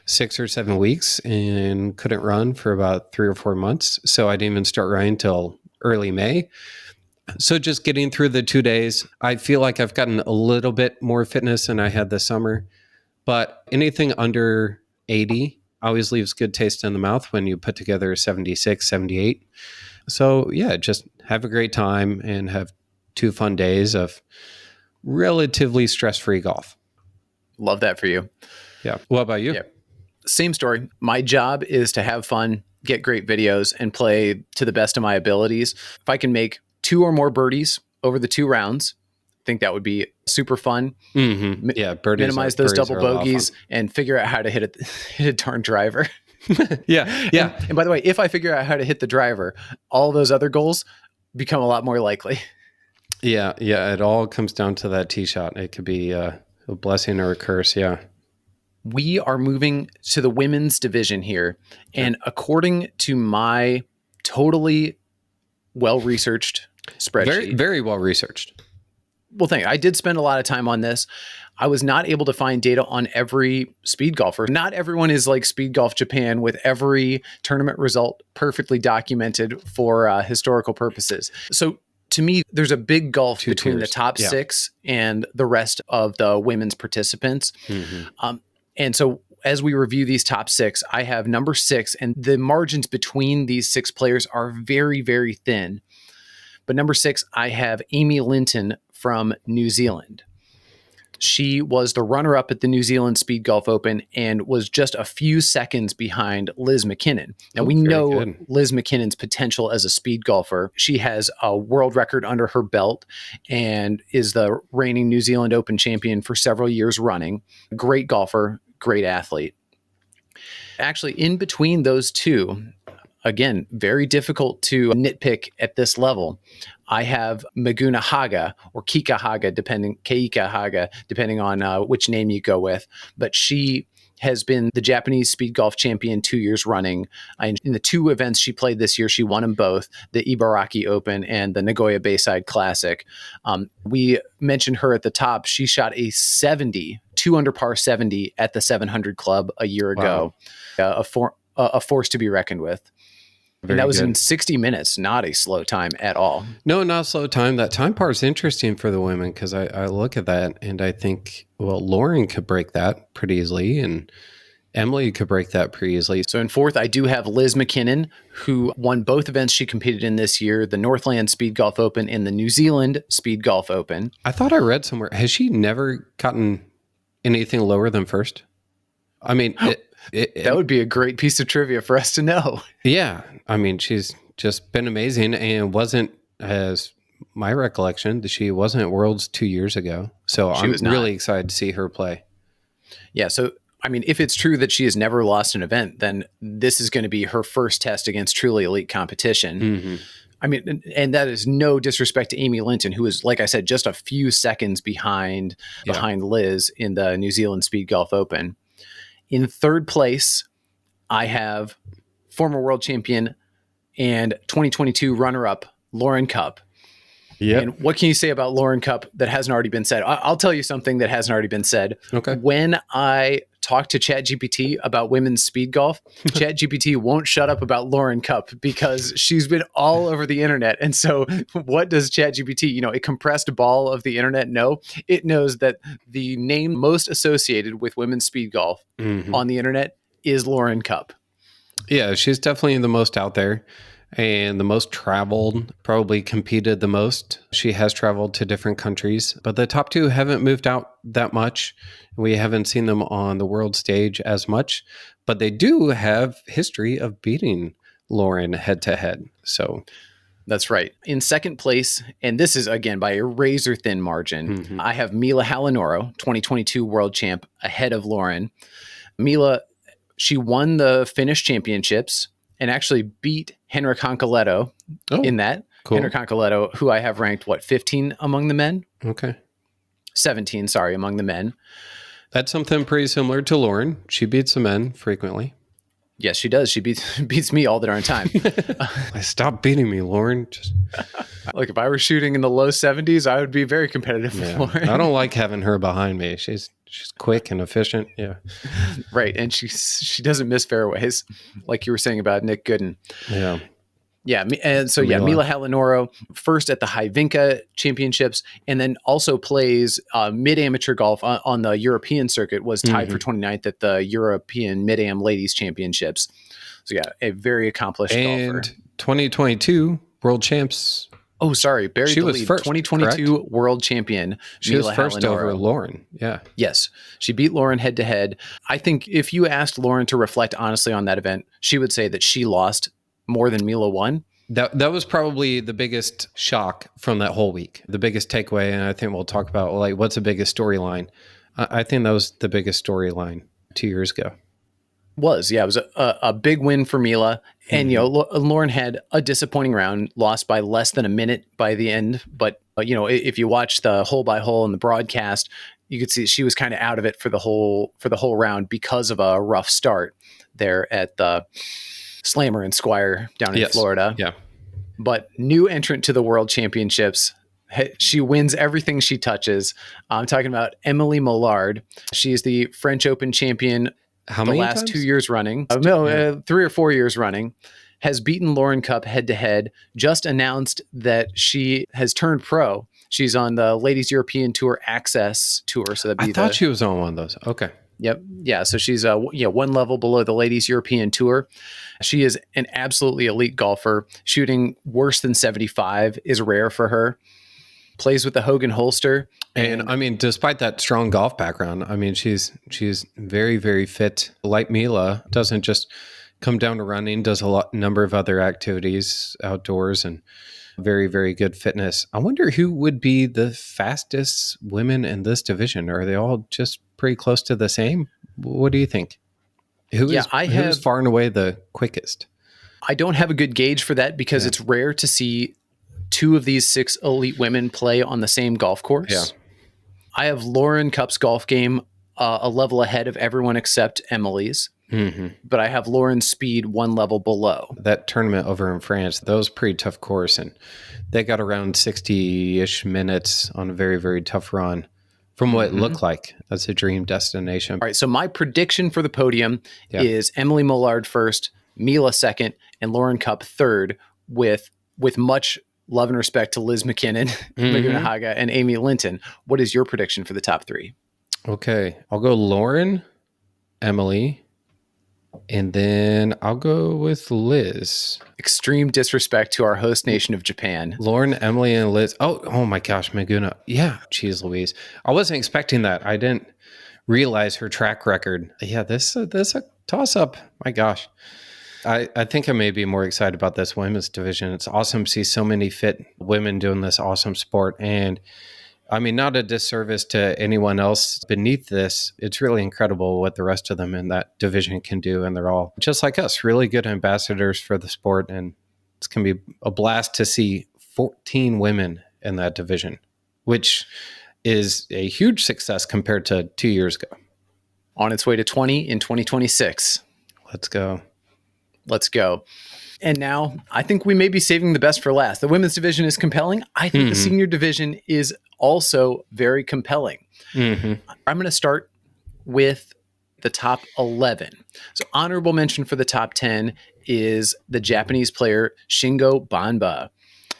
6 or 7 weeks and couldn't run for about 3 or 4 months. So I didn't even start running till early May. So just getting through the 2 days, I feel like I've gotten a little bit more fitness than I had this summer. But anything under 80 always leaves good taste in the mouth when you put together 76, 78. So yeah, just have a great time and have 2 fun days of relatively stress-free golf. Love that for you. Yeah. What about you? Yeah. Same story. My job is to have fun, get great videos, and play to the best of my abilities. If I can make 2 or more birdies over the 2 rounds, I think that would be super fun. Mm-hmm. Yeah, minimize those double bogeys and figure out how to hit a darn driver. Yeah. And by the way, if I figure out how to hit the driver, all those other goals become a lot more likely. Yeah. It all comes down to that tee shot. It could be a blessing or a curse. Yeah. We are moving to the women's division here. And according to my totally well-researched spreadsheet. Very, very well-researched. Well, thank you. I did spend a lot of time on this. I was not able to find data on every speed golfer. Not everyone is like Speed Golf Japan with every tournament result perfectly documented for historical purposes. So to me, there's a big gulf between the top 6 and the rest of the women's participants. Mm-hmm. And so as we review these top 6, I have number 6, and the margins between these 6 players are very, very thin. But number 6, I have Amy Linton from New Zealand. She was the runner-up at the New Zealand Speed Golf Open and was just a few seconds behind Liz McKinnon. Now, we know good. Liz McKinnon's potential as a speed golfer. She has a world record under her belt and is the reigning New Zealand Open champion for several years running. Great golfer, great athlete. Actually, in between those two, again, very difficult to nitpick at this level. I have Maguna Haga or Keika Haga, Keika Haga, depending on which name you go with. But she has been the Japanese speed golf champion 2 years running. In the two events she played this year, she won them both, the Ibaraki Open and the Nagoya Bayside Classic. We mentioned her at the top. She shot a 70, 2 under par 70 at the 700 Club a year ago. A force to be reckoned with. And that was in 60 minutes, not a slow time at all. No, not a slow time. That time part is interesting for the women because I look at that and I think, well, Lauren could break that pretty easily and Emily could break that pretty easily. So in fourth, I do have Liz McKinnon, who won both events she competed in this year, the Northland Speed Golf Open and the New Zealand Speed Golf Open. I thought I read somewhere, has she never gotten anything lower than first? I mean, that would be a great piece of trivia for us to know. Yeah. I mean, she's just been amazing and wasn't, as my recollection, that she wasn't at Worlds 2 years ago. So I'm really excited to see her play. Yeah. So, I mean, if it's true that she has never lost an event, then this is going to be her first test against truly elite competition. Mm-hmm. I mean, and that is no disrespect to Amy Linton, who is, like I said, just a few seconds behind Liz in the New Zealand Speed Golf Open. In third place, I have former world champion and 2022 runner-up Lauren Cupp. Yeah. And what can you say about Lauren Cupp that hasn't already been said? I'll tell you something that hasn't already been said. Okay. When I talk to ChatGPT about women's speed golf, ChatGPT won't shut up about Lauren Cupp because she's been all over the internet. And so what does ChatGPT, a compressed ball of the internet know? It knows that the name most associated with women's speed golf on the internet is Lauren Cupp. Yeah, she's definitely the most out there and the most traveled, probably competed the most. She has traveled to different countries, but the top two haven't moved out that much. We haven't seen them on the world stage as much, but they do have history of beating Lauren head to head. So that's right. In second place, and this is again by a razor thin margin, I have Mila Halinoro, 2022 world champ, ahead of Lauren. Mila, she won the Finnish championships and actually beat Henrik Honkaletto in that. Cool. Henrik Honkaletto, who I have ranked, 15 among the men? Okay. 17, sorry, among the men. That's something pretty similar to Lauren. She beats the men frequently. Yes, she does. She beats me all the darn time. Stop beating me, Lauren. Look, if I were shooting in the low 70s, I would be very competitive with Lauren. I don't like having her behind me. She's quick and efficient. Yeah. Right. And she doesn't miss fairways, like you were saying about Nick Gooden. Yeah. Yeah. And so, Mila Halinoro, first at the Hyvinka Championships, and then also plays mid-amateur golf on the European circuit, was tied for 29th at the European Mid-Am Ladies Championships. So, a very accomplished golfer. And 2022 world champs. Oh, sorry. Buried she the was lead. First, 2022 correct? world champion. She Mila was first Halinoro. over Lauren. Yeah. Yes. She beat Lauren head to head. I think if you asked Lauren to reflect honestly on that event, she would say that she lost more than Mila won. That was probably the biggest shock from that whole week. The biggest takeaway, and I think we'll talk about what's the biggest storyline. I think that was the biggest storyline 2 years ago. It was a big win for Mila. And, Lauren had a disappointing round, lost by less than a minute by the end. But, if you watch the hole by hole in the broadcast, you could see she was kind of out of it for the whole round because of a rough start there at the Slammer and Squire down in Florida. Yeah. But new entrant to the World Championships. She wins everything she touches. I'm talking about Emily Millard. She is the French Open champion the last times? 2 years running. 3 or 4 years running. Has beaten Lauren Cupp head to head. Just announced that she has turned pro. She's on the Ladies European Tour Access Tour. So I thought she was on one of those. Okay. Yep. Yeah. So she's one level below the Ladies European Tour. She is an absolutely elite golfer. Shooting worse than 75 is rare for her. plays with the Hogan holster. And I mean, despite that strong golf background, I mean, she's very, very fit. Like Mila, doesn't just come down to running, does a number of other activities outdoors, and very, very good fitness. I wonder who would be the fastest women in this division. Are they all just pretty close to the same? What do you think? Who's far and away the quickest? I don't have a good gauge for that because it's rare to see two of these 6 elite women play on the same golf course. Yeah. I have Lauren Cupp's golf game a level ahead of everyone except Emily's. Mm-hmm. But I have Lauren's speed 1 level below. That tournament over in France, that was a pretty tough course, and they got around 60-ish minutes on a very, very tough run from what it looked like. That's a dream destination. All right, so my prediction for the podium is Emily Mollard first, Mila second, and Lauren Cupp third, with much love and respect to Liz McKinnon, Laguna Haga, and Amy Linton. What is your prediction for the top 3? Okay, I'll go Lauren, Emily, and then I'll go with Liz. Extreme disrespect to our host nation of Japan. Lauren, Emily, and Liz. Oh my gosh, Maguna. Yeah, geez Louise. I wasn't expecting that. I didn't realize her track record. Yeah, this a toss-up. My gosh. I think I may be more excited about this women's division. It's awesome to see so many fit women doing this awesome sport. And I mean, not a disservice to anyone else beneath this. It's really incredible what the rest of them in that division can do. And they're all, just like us, really good ambassadors for the sport. And it's going to be a blast to see 14 women in that division, which is a huge success compared to 2 years ago. On its way to 20 in 2026. Let's go. Let's go. And now I think we may be saving the best for last. The women's division is compelling. I think the senior division is also very compelling. I'm going to start with the top 11. So honorable mention for the top 10 is the Japanese player Shingo Banba.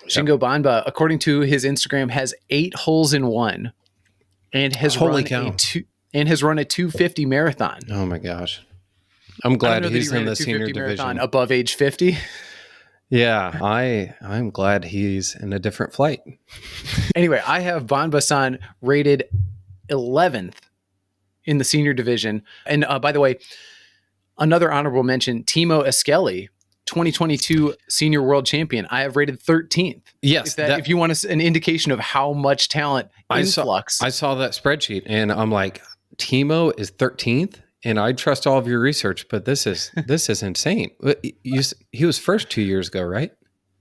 Shingo Banba, according to his Instagram, has 8 holes in 1 and has run a 250 marathon. Oh my gosh. I'm glad he's in the senior division above age 50. Yeah, I'm glad he's in a different flight. Anyway, I have Banba-san rated 11th in the senior division. And by the way, another honorable mention, Timo Eskelli, 2022 senior world champion. I have rated 13th. Yes. If you want an indication of how much talent influx. I saw that spreadsheet and I'm like, Timo is 13th? And I trust all of your research, but this is insane. He was first 2 years ago, right?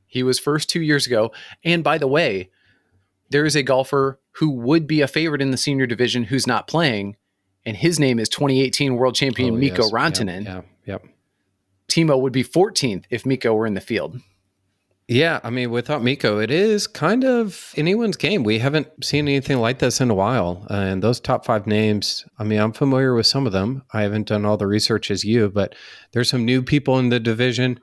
He was first 2 years ago. And by the way, there is a golfer who would be a favorite in the senior division who's not playing, and his name is 2018 world champion Mikko Rantanen. Yep. Timo would be 14th if Mikko were in the field. Yeah, I mean, without Mikko, it is kind of anyone's game. We haven't seen anything like this in a while. And those top 5 names, I mean, I'm familiar with some of them. I haven't done all the research as you, but there's some new people in the division.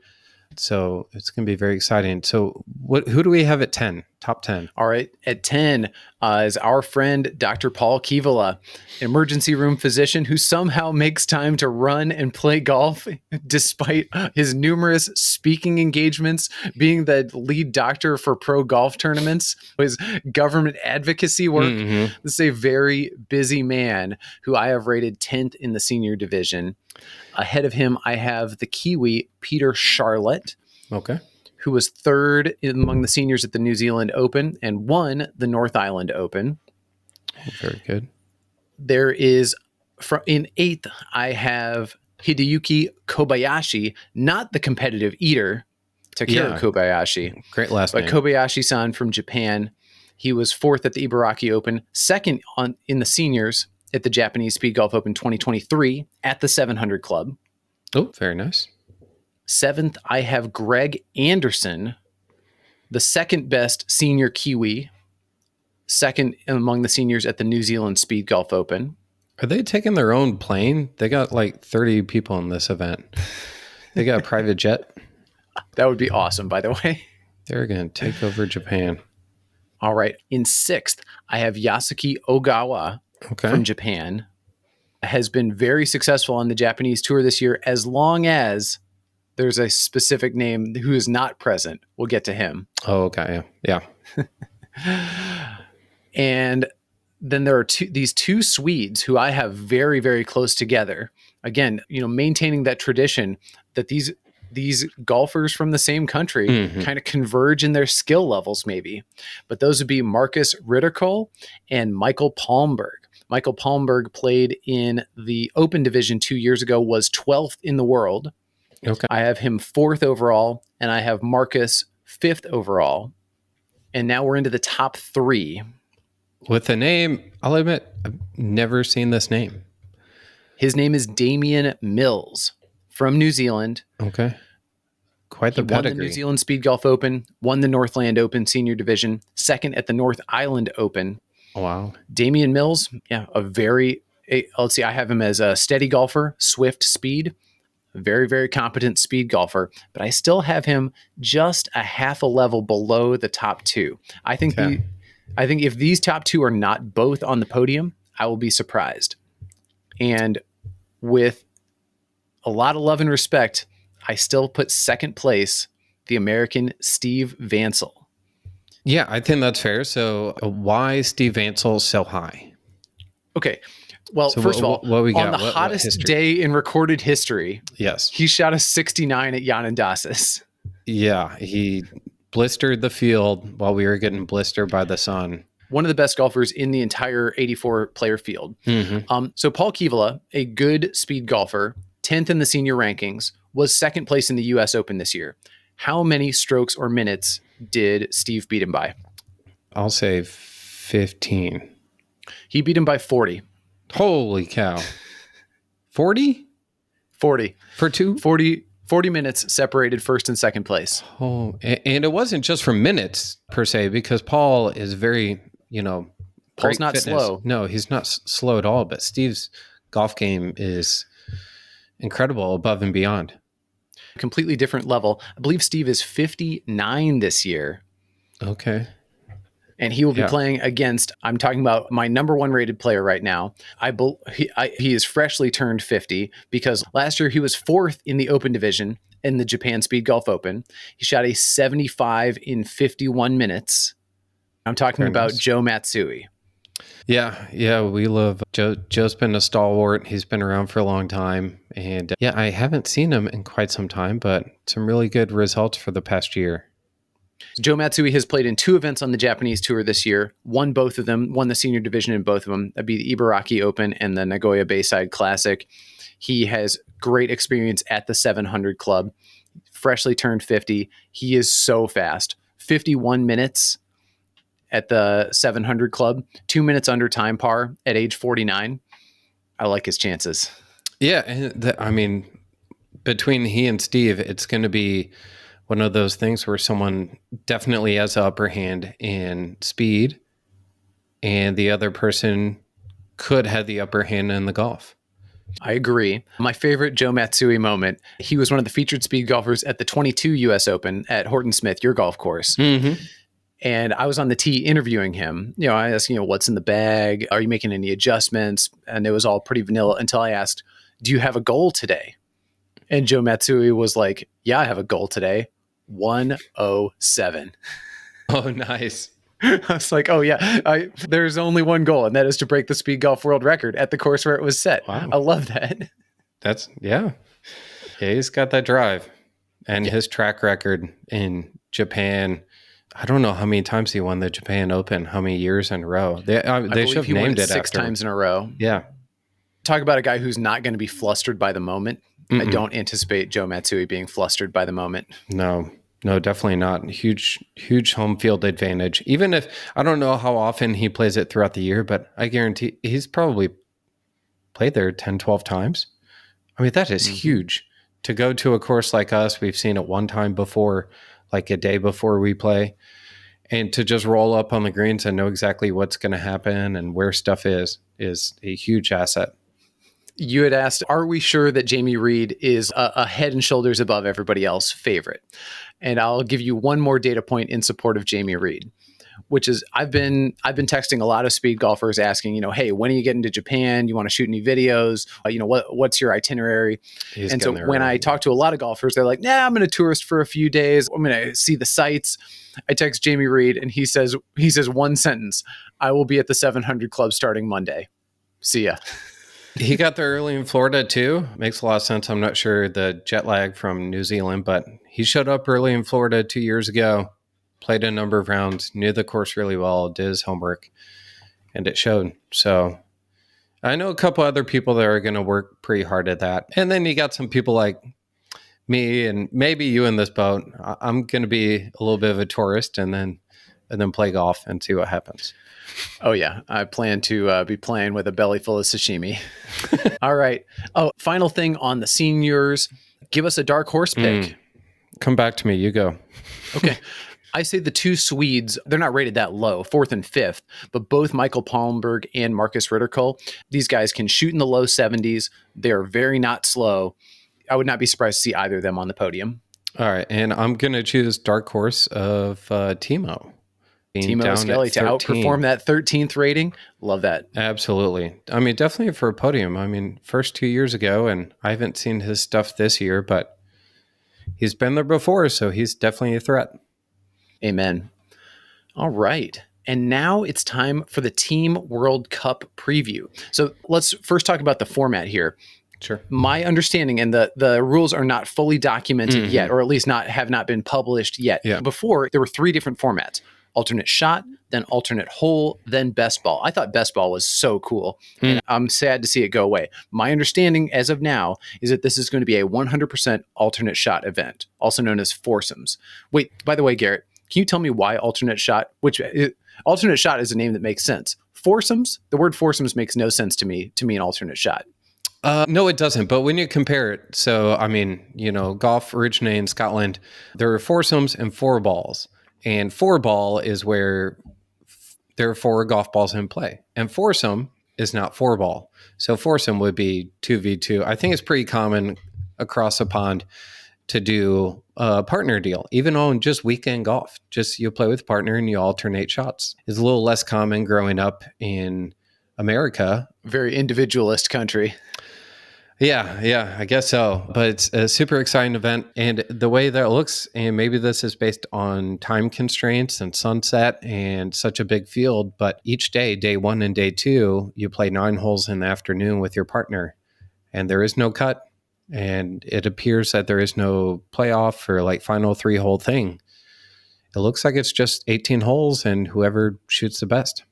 So it's going to be very exciting. So who do we have at 10? Top 10. All right. At 10 is our friend, Dr. Paul Kivala, emergency room physician who somehow makes time to run and play golf despite his numerous speaking engagements, being the lead doctor for pro golf tournaments, his government advocacy work. This is a very busy man who I have rated 10th in the senior division. Ahead of him, I have the Kiwi, Peter Charlotte. Okay. Who was third among the seniors at the New Zealand Open and won the North Island Open. Very good. There is, in 8th, I have Hideyuki Kobayashi, not the competitive eater, Takeru Kobayashi. Great last name. But Kobayashi-san from Japan. He was 4th at the Ibaraki Open, 2nd in the seniors at the Japanese Speedgolf Open 2023 at the 700 Club. Oh, very nice. 7th, I have Greg Anderson, the second best senior Kiwi, 2nd among the seniors at the New Zealand Speed Golf Open. Are they taking their own plane? They got like 30 people in this event. They got a private jet. That would be awesome, by the way. They're going to take over Japan. All right. In 6th, I have Yasuki Ogawa from Japan. Has been very successful on the Japanese tour this year, as long as there's a specific name who is not present. We'll get to him. Oh, okay. Yeah. And then there are these two Swedes who I have very, very close together. Again, maintaining that tradition that these golfers from the same country kind of converge in their skill levels, maybe. But those would be Marcus Ritterkohl and Michael Palmberg. Michael Palmberg played in the Open division 2 years ago, was 12th in the world. Okay. I have him 4th overall, and I have Marcus 5th overall. And now we're into the top 3. With the name, I'll admit, I've never seen this name. His name is Damian Mills from New Zealand. Okay. Quite the He pedigree. won the New Zealand Speedgolf Open, won the Northland Open Senior Division, 2nd at the North Island Open. Wow. Damian Mills, let's see, I have him as a steady golfer, swift speed, very, very competent speed golfer, but I still have him just a half a level below the top 2. I think if these top 2 are not both on the podium, I will be surprised. And with a lot of love and respect, I still put 2nd place, the American Steve Vansel. Yeah, I think that's fair. So why Steve Vansel so high? Okay. Well, so first of all, what we got? On the hottest day in recorded history, yes, he shot a 69 at Yanendasys. Yeah, he blistered the field while we were getting blistered by the sun. One of the best golfers in the entire 84 player field. So Paul Kivala, a good speed golfer, 10th in the senior rankings, was 2nd place in the U.S. Open this year. How many strokes or minutes did Steve beat him by? I'll say 15. He beat him by 40. Holy cow. 40? 40. For 2? 40 minutes separated 1st and 2nd place. Oh, and it wasn't just for minutes per se, because Paul is very, Paul's not slow. No, he's not slow at all, but Steve's golf game is incredible, above and beyond. Completely different level. I believe Steve is 59 this year. Okay. And he will be playing against, I'm talking about my number 1 rated player right now. He is freshly turned 50 because last year he was 4th in the Open division in the Japan Speed Golf Open. He shot a 75 in 51 minutes. I'm talking about Joe Matsui. Yeah, we love Joe. Joe's been a stalwart. He's been around for a long time. And I haven't seen him in quite some time, but some really good results for the past year. Joe Matsui has played in 2 events on the Japanese Tour this year, won both of them, won the senior division in both of them. That'd be the Ibaraki Open and the Nagoya Bayside Classic. He has great experience at the 700 Club, freshly turned 50. He is so fast. 51 minutes at the 700 Club, 2 minutes under time par at age 49. I like his chances. Yeah, and between he and Steve, it's going to be one of those things where someone definitely has the upper hand in speed and the other person could have the upper hand in the golf. I agree. My favorite Joe Matsui moment, he was one of the featured speed golfers at the 22 U.S. Open at Horton Smith, your golf course. And I was on the tee interviewing him. I asked, what's in the bag? Are you making any adjustments? And it was all pretty vanilla until I asked, do you have a goal today? And Joe Matsui was like, yeah, I have a goal today. 107. Oh, nice. I was like, oh yeah, there's only one goal, and that is to break the speed golf world record at the course where it was set. Wow. I love that. Yeah, he's got that drive, and his track record in Japan. I don't know how many times he won the Japan Open, how many years in a row. They should have named it 6 times in a row. Yeah. Talk about a guy who's not going to be flustered by the moment. I don't anticipate Joe Matsui being flustered by the moment. No, definitely not. Huge home field advantage. Even if, I don't know how often he plays it throughout the year, but I guarantee he's probably played there 10, 12 times. That is huge. To go to a course like us, we've seen it one time before, like a day before we play, and to just roll up on the greens and know exactly what's going to happen and where stuff is a huge asset. You had asked, are we sure that Jamie Reed is a head and shoulders above everybody else favorite? And I'll give you one more data point in support of Jamie Reed. which is I've been texting a lot of speed golfers asking, hey, when are you getting to Japan? You want to shoot any videos? What's your itinerary? He's And so getting there when I early. talk to a lot of golfers, they're like, nah, I'm going to tourist for a few days. I'm going to see the sights. I text Jamie Reed and he says one sentence: I will be at the 700 Club starting Monday. See ya. He got there early in Florida too. Makes a lot of sense. I'm not sure the jet lag from New Zealand, but he showed up early in Florida 2 years ago, played a number of rounds, knew the course really well, did his homework, and it showed. So I know a couple other people that are going to work pretty hard at that. And then you got some people like me and maybe you in this boat. I'm going to be a little bit of a tourist and then play golf and see what happens. Oh, yeah. I plan to be playing with a belly full of sashimi. All right. Oh, final thing on the seniors. Give us a dark horse pick. Come back to me. You go. Okay. I say the two Swedes, they're not rated that low, 4th and 5th, but both Michael Palmberg and Marcus Ritterkull, these guys can shoot in the low 70s. They're very not slow. I would not be surprised to see either of them on the podium. All right. And I'm going to choose dark horse of Timo. Timo Skelly to outperform that 13th rating. Love that. Absolutely. I mean, definitely for a podium. I mean, first 2 years ago, and I haven't seen his stuff this year, but he's been there before, so he's definitely a threat. Amen. All right. And now it's time for the Team World Cup preview. So let's first talk about the format here. Sure. My understanding, and the rules are not fully documented yet, or at least have not been published yet. Yeah. Before, there were 3 different formats: alternate shot, then alternate hole, then best ball. I thought best ball was so cool, and I'm sad to see it go away. My understanding as of now is that this is going to be a 100% alternate shot event, also known as foursomes. Wait, by the way, Garrett, can you tell me why alternate shot? Alternate shot is a name that makes sense. Foursomes, the word foursomes makes no sense to me an alternate shot. No, it doesn't. But when you compare it, so, I mean, golf originated in Scotland. There are foursomes and 4 balls. And 4 ball is where there are 4 golf balls in play. And foursome is not 4 ball. So foursome would be 2v2. I think it's pretty common across the pond to do a partner deal, even on just weekend golf. Just you play with a partner and you alternate shots. It's a little less common growing up in America. Very individualist country. Yeah, I guess so. But it's a super exciting event. And the way that it looks, and maybe this is based on time constraints and sunset and such a big field, but each day 1 and day 2, you play 9 holes in the afternoon with your partner. And there is no cut. And it appears that there is no playoff or like final 3-hole thing. It looks like it's just 18 holes and whoever shoots the best.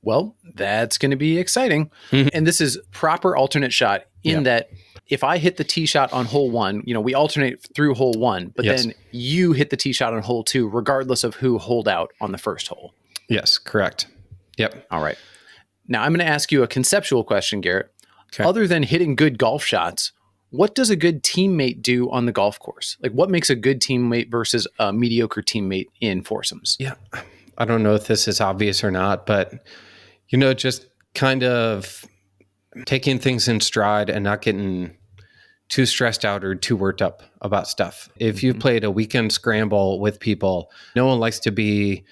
Well, that's going to be exciting. And this is proper alternate shot in that if I hit the tee shot on hole 1, we alternate through hole 1, but then you hit the tee shot on hole 2, regardless of who holed out on the first hole. Yes, correct. Yep. All right. Now I'm going to ask you a conceptual question, Garrett. Okay. Other than hitting good golf shots, what does a good teammate do on the golf course? Like, what makes a good teammate versus a mediocre teammate in foursomes? Yeah. I don't know if this is obvious or not, but just kind of taking things in stride and not getting too stressed out or too worked up about stuff. If you've played a weekend scramble with people, no one likes to be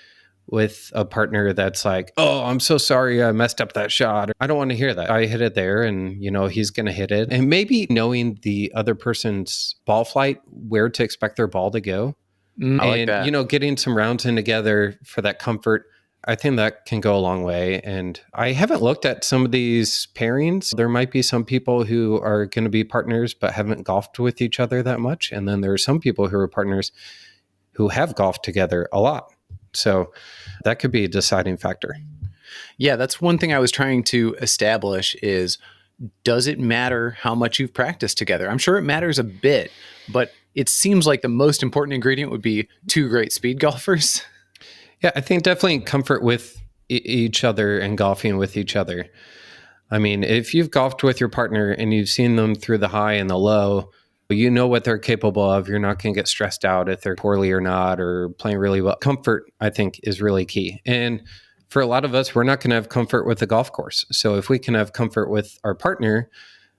with a partner that's like, oh, I'm so sorry I messed up that shot. I don't want to hear that. I hit it there and, he's going to hit it. And maybe knowing the other person's ball flight, where to expect their ball to go. I like that. Getting some rounds in together for that comfort, I think that can go a long way. And I haven't looked at some of these pairings. There might be some people who are going to be partners but haven't golfed with each other that much. And then there are some people who are partners who have golfed together a lot. So that could be a deciding factor. Yeah, that's one thing I was trying to establish is, does it matter how much you've practiced together? I'm sure it matters a bit, but it seems like the most important ingredient would be 2 great speed golfers. Yeah, I think definitely comfort with each other and golfing with each other. I mean, if you've golfed with your partner and you've seen them through the high and the low, you know what they're capable of. You're not going to get stressed out if they're poorly or not or playing really well. Comfort, I think, is really key. And for a lot of us, we're not going to have comfort with the golf course. So if we can have comfort with our partner,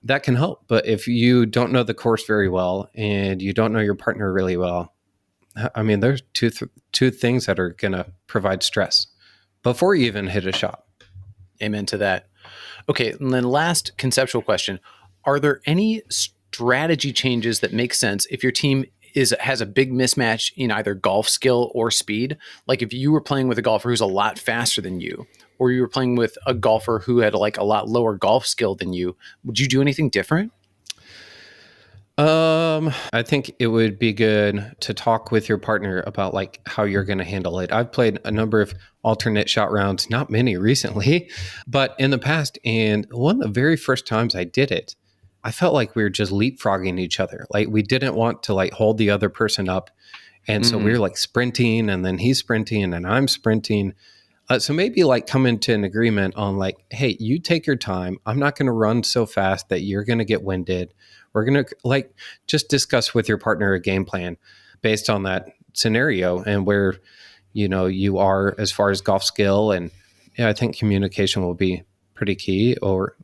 that can help. But if you don't know the course very well and you don't know your partner really well, I mean, there's two things that are going to provide stress before you even hit a shot. Amen to that. Okay, and then last conceptual question. Are there any strategy changes that make sense if your team has a big mismatch in either golf skill or speed? Like if you were playing with a golfer who's a lot faster than you, or you were playing with a golfer who had like a lot lower golf skill than you, would you do anything different? I think it would be good to talk with your partner about like how you're going to handle it. I've played a number of alternate shot rounds, not many recently, but in the past. And one of the very first times I did it, I felt like we were just leapfrogging each other. Like we didn't want to like hold the other person up. And so we were like sprinting, and then he's sprinting and I'm sprinting. So maybe like come into an agreement on like, hey, you take your time. I'm not going to run so fast that you're going to get winded. We're going to like just discuss with your partner a game plan based on that scenario and where, you are as far as golf skill. And yeah, I think communication will be pretty key, or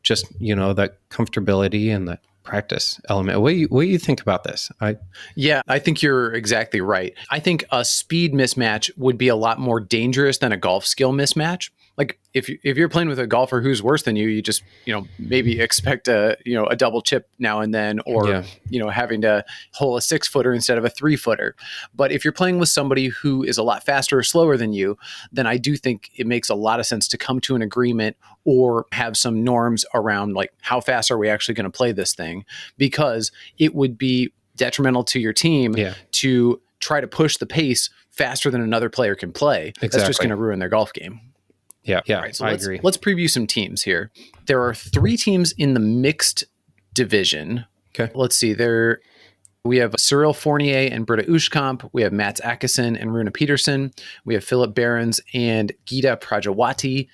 just, that comfortability and the practice element. What do you think about this? Yeah, I think you're exactly right. I think a speed mismatch would be a lot more dangerous than a golf skill mismatch. Like if you're playing with a golfer who's worse than you, you just, maybe expect a double chip now and then, or, Yeah. Having to hole a 6-footer instead of a 3-footer. But if you're playing with somebody who is a lot faster or slower than you, then I do think it makes a lot of sense to come to an agreement or have some norms around like how fast are we actually going to play this thing, because it would be detrimental to your team Yeah. to try to push the pace faster than another player can play. Exactly. That's just going to ruin their golf game. Yeah. All right, so I let's agree. let's preview some teams here. There are 3 teams in the mixed division. Okay. Let's see. We have Cyril Fournier and Britta Ushkamp. We have Mats Akesen and Runa Peterson. We have Philip Behrens and Gita Prajawati.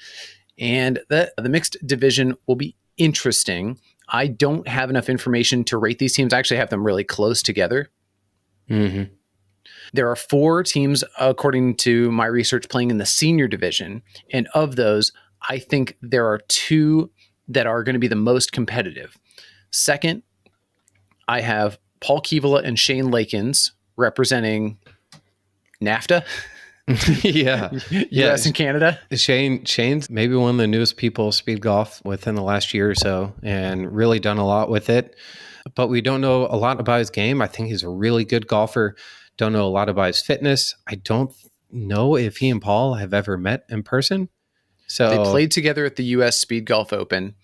And the mixed division will be interesting. I don't have enough information to rate these teams. I actually have them really close together. Mm-hmm. There are 4 teams, according to my research, playing in the senior division. And of those, I think there are 2 that are going to be the most competitive. Second, I have Paul Kivala and Shane Lakins representing NAFTA. Yeah. US and Canada. Shane's maybe one of the newest people speed golf within the last year or so, and really done a lot with it. But we don't know a lot about his game. I think he's a really good golfer. Don't know a lot about his fitness. I don't know if he and Paul have ever met in person. So They played together at the US Speed Golf Open.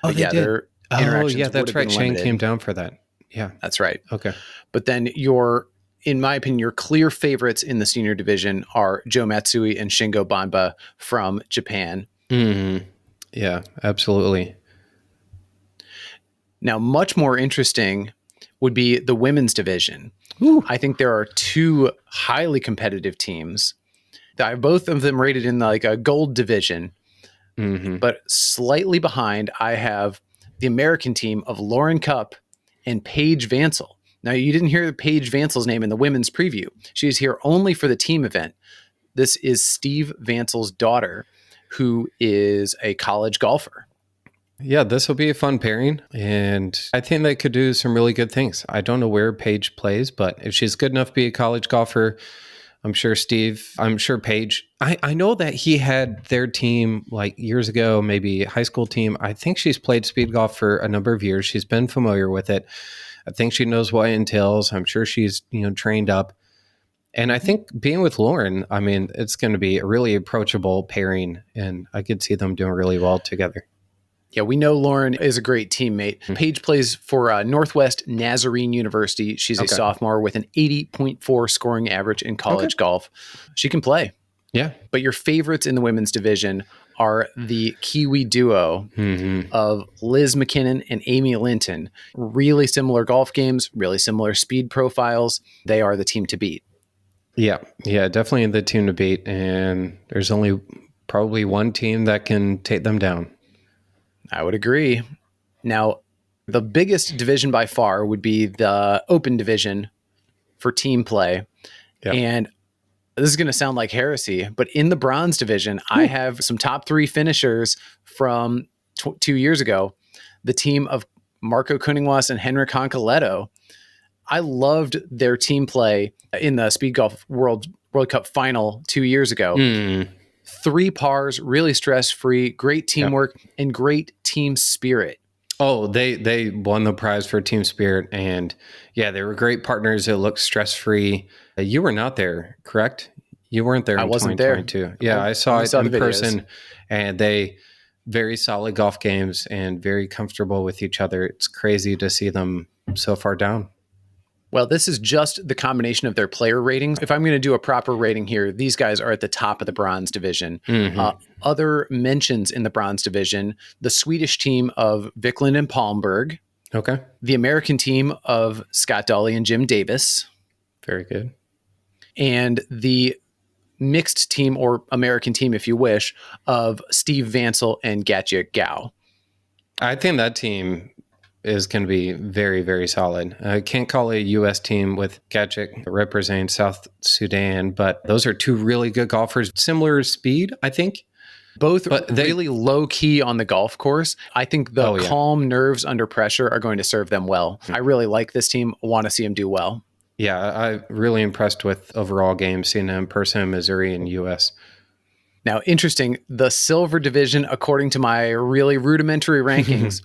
But they did. their Oh, interactions yeah, would that's have right. been Shane limited. came down for that. Yeah. That's right. Okay. But then in my opinion, your clear favorites in the senior division are Joe Matsui and Shingo Banba from Japan. Mm-hmm. Yeah, absolutely. Now, much more interesting would be the women's division. Ooh. I think there are 2 highly competitive teams. I have both of them rated in like a gold division, but slightly behind, I have the American team of Lauren Cupp and Paige Vansel. Now, you didn't hear Paige Vansel's name in the women's preview. She is here only for the team event. This is Steve Vansel's daughter, who is a college golfer. Yeah, this will be a fun pairing, and I think they could do some really good things. I don't know where Paige plays, but if she's good enough to be a college golfer, I'm sure Paige. I know that he had their team like years ago, maybe high school team. I think she's played speed golf for a number of years. She's been familiar with it. I think she knows what it entails. I'm sure she's, trained up. And I think being with Lauren, I mean, it's going to be a really approachable pairing, and I could see them doing really well together. Yeah, we know Lauren is a great teammate. Paige plays for Northwest Nazarene University. She's a sophomore with an 80.4 scoring average in college golf. She can play. Yeah. But your favorites in the women's division are the Kiwi duo of Liz McKinnon and Amy Linton. Really similar golf games, really similar speed profiles. They are the team to beat. Yeah, definitely the team to beat. And there's only probably one team that can take them down. I would agree. Now, the biggest division by far would be the open division for team play. Yep. And this is going to sound like heresy, but in the bronze division, I have some top 3 finishers from 2 years ago. The team of Marco Kuningwas and Henrik Honkaletto. I loved their team play in the Speed Golf World Cup final 2 years ago. 3 pars, really stress-free, great teamwork, and great team spirit. Oh, they won the prize for team spirit, and yeah, they were great partners. It looked stress-free. You were not there, correct? You weren't there I in wasn't there. 2022. Yeah, I saw only it saw in the videos. person, and they very solid golf games and very comfortable with each other. It's crazy to see them so far down. Well, this is just the combination of their player ratings. If I'm going to do a proper rating here, these guys are at the top of the bronze division. Other mentions in the bronze division, the Swedish team of Wiklund and Palmberg. Okay. The American team of Scott Dolly and Jim Davis. Very good. And the mixed team, or American team, if you wish, of Steve Vansel and Gatje Gao. I think that team is going to be very, very solid. I can't call it a U.S. team with Gadget representing South Sudan, but those are 2 really good golfers. Similar speed, I think. Both really low key on the golf course. I think the calm nerves under pressure are going to serve them well. I really like this team. I want to see them do well. Yeah, I'm really impressed with overall games, seeing them in person in Missouri and U.S. Now, interesting, the silver division, according to my really rudimentary rankings,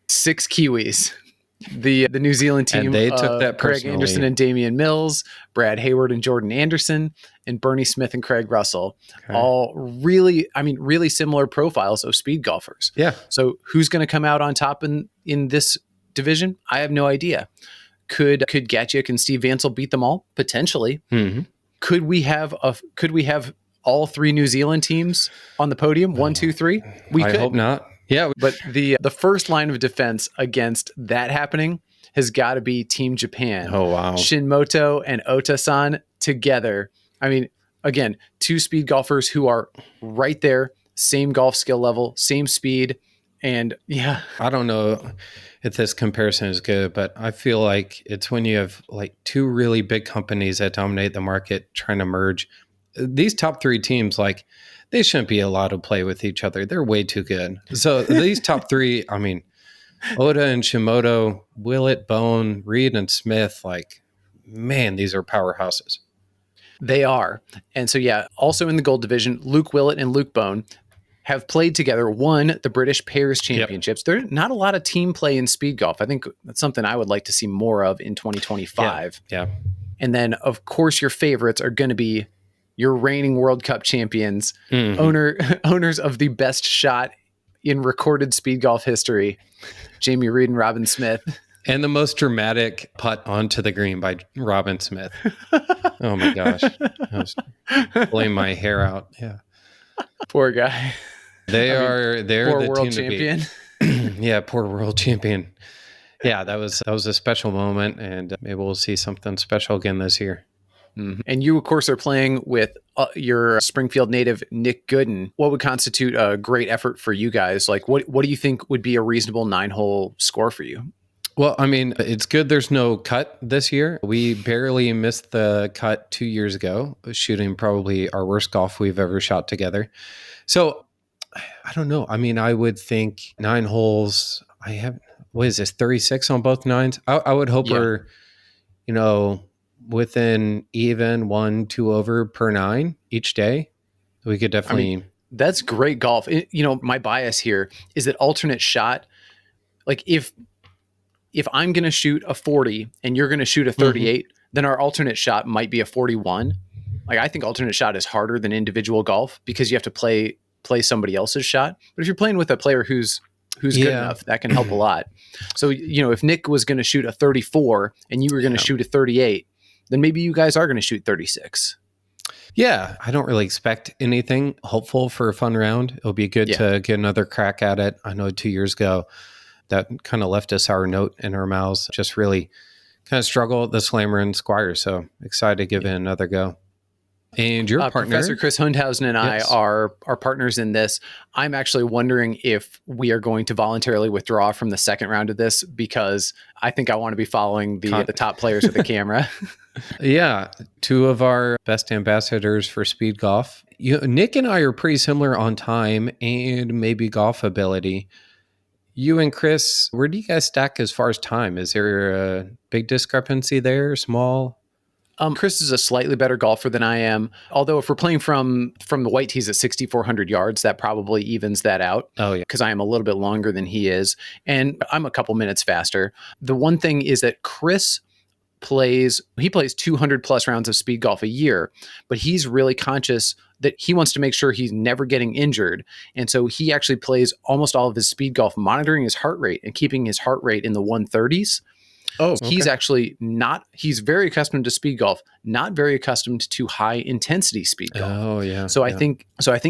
6 Kiwis. The New Zealand team, and they took that Craig personally. Anderson and Damian Mills, Brad Hayward and Jordan Anderson, and Bernie Smith and Craig Russell. Okay. All really similar profiles of speed golfers. Yeah. So who's going to come out on top in this division? I have no idea. Could Gatchik and Steve Vansel beat them all? Potentially. Mm-hmm. Could we have all 3 New Zealand teams on the podium? 1, 2, 3? I hope not. Yeah. But the first line of defense against that happening has got to be Team Japan. Oh, wow. Shinmoto and Ota-san together. I mean, again, 2 speed golfers who are right there, same golf skill level, same speed. And yeah. I don't know if this comparison is good, but I feel like it's when you have like 2 really big companies that dominate the market trying to merge. These top 3 teams, like, they shouldn't be allowed to play with each other. They're way too good. So these top 3, I mean, Oda and Shimoto, Willett, Bone, Reed, and Smith, like, man, these are powerhouses. They are. And so, yeah, also in the gold division, Luke Willett and Luke Bone have played together, won the British Pairs Championships. There's not a lot of team play in speed golf. I think that's something I would like to see more of in 2025. Yeah. And then, of course, your favorites are going to be your reigning World Cup champions, owners of the best shot in recorded speed golf history, Jamie Reed and Robin Smith. And the most dramatic putt onto the green by Robin Smith. Oh my gosh. I was pulling my hair out. Yeah. Poor guy. They're the world team champion. To beat. Yeah, poor world champion. Yeah, that was a special moment, and maybe we'll see something special again this year. Mm-hmm. And you, of course, are playing with your Springfield native, Nick Gooden. What would constitute a great effort for you guys? Like, what do you think would be a reasonable 9-hole score for you? Well, I mean, it's good there's no cut this year. We barely missed the cut 2 years ago, shooting probably our worst golf we've ever shot together. So, I don't know. I mean, I would think 9 holes. I have, what is this, 36 on both 9s? I would hope we're, within even 1-2 over per 9 each day. We could definitely. That's great golf. My bias here is that alternate shot, like if I'm going to shoot a 40 and you're going to shoot a 38, then our alternate shot might be a 41. Like, I think alternate shot is harder than individual golf because you have to play somebody else's shot. But if you're playing with a player who's good enough, that can help a lot. So, if Nick was going to shoot a 34 and you were going to shoot a 38, then maybe you guys are going to shoot 36. Yeah, I don't really expect anything. Hopeful for a fun round. It'll be good to get another crack at it. I know 2 years ago that kind of left a sour note in our mouths. Just really kind of struggle at the Slammer and Squire. So excited to give it another go. And your partner, Professor Chris Hundhausen, and I are partners in this. I'm actually wondering if we are going to voluntarily withdraw from the second round of this because I think I want to be following the top players with the camera. Yeah, 2 of our best ambassadors for speed golf. Nick and I are pretty similar on time and maybe golf ability. you and Chris, where do you guys stack as far as time? Is there a big discrepancy there? Small? Chris is a slightly better golfer than I am. Although if we're playing from the white tees at 6,400 yards, that probably evens that out. Oh, yeah. Because I am a little bit longer than he is, and I'm a couple minutes faster. The one thing is that Chris plays 200 plus rounds of speed golf a year, but he's really conscious that he wants to make sure he's never getting injured. And so he actually plays almost all of his speed golf monitoring his heart rate and keeping his heart rate in the 130s. Oh, okay. He's very accustomed to speed golf, not very accustomed to high intensity speed golf. Oh, yeah. So I think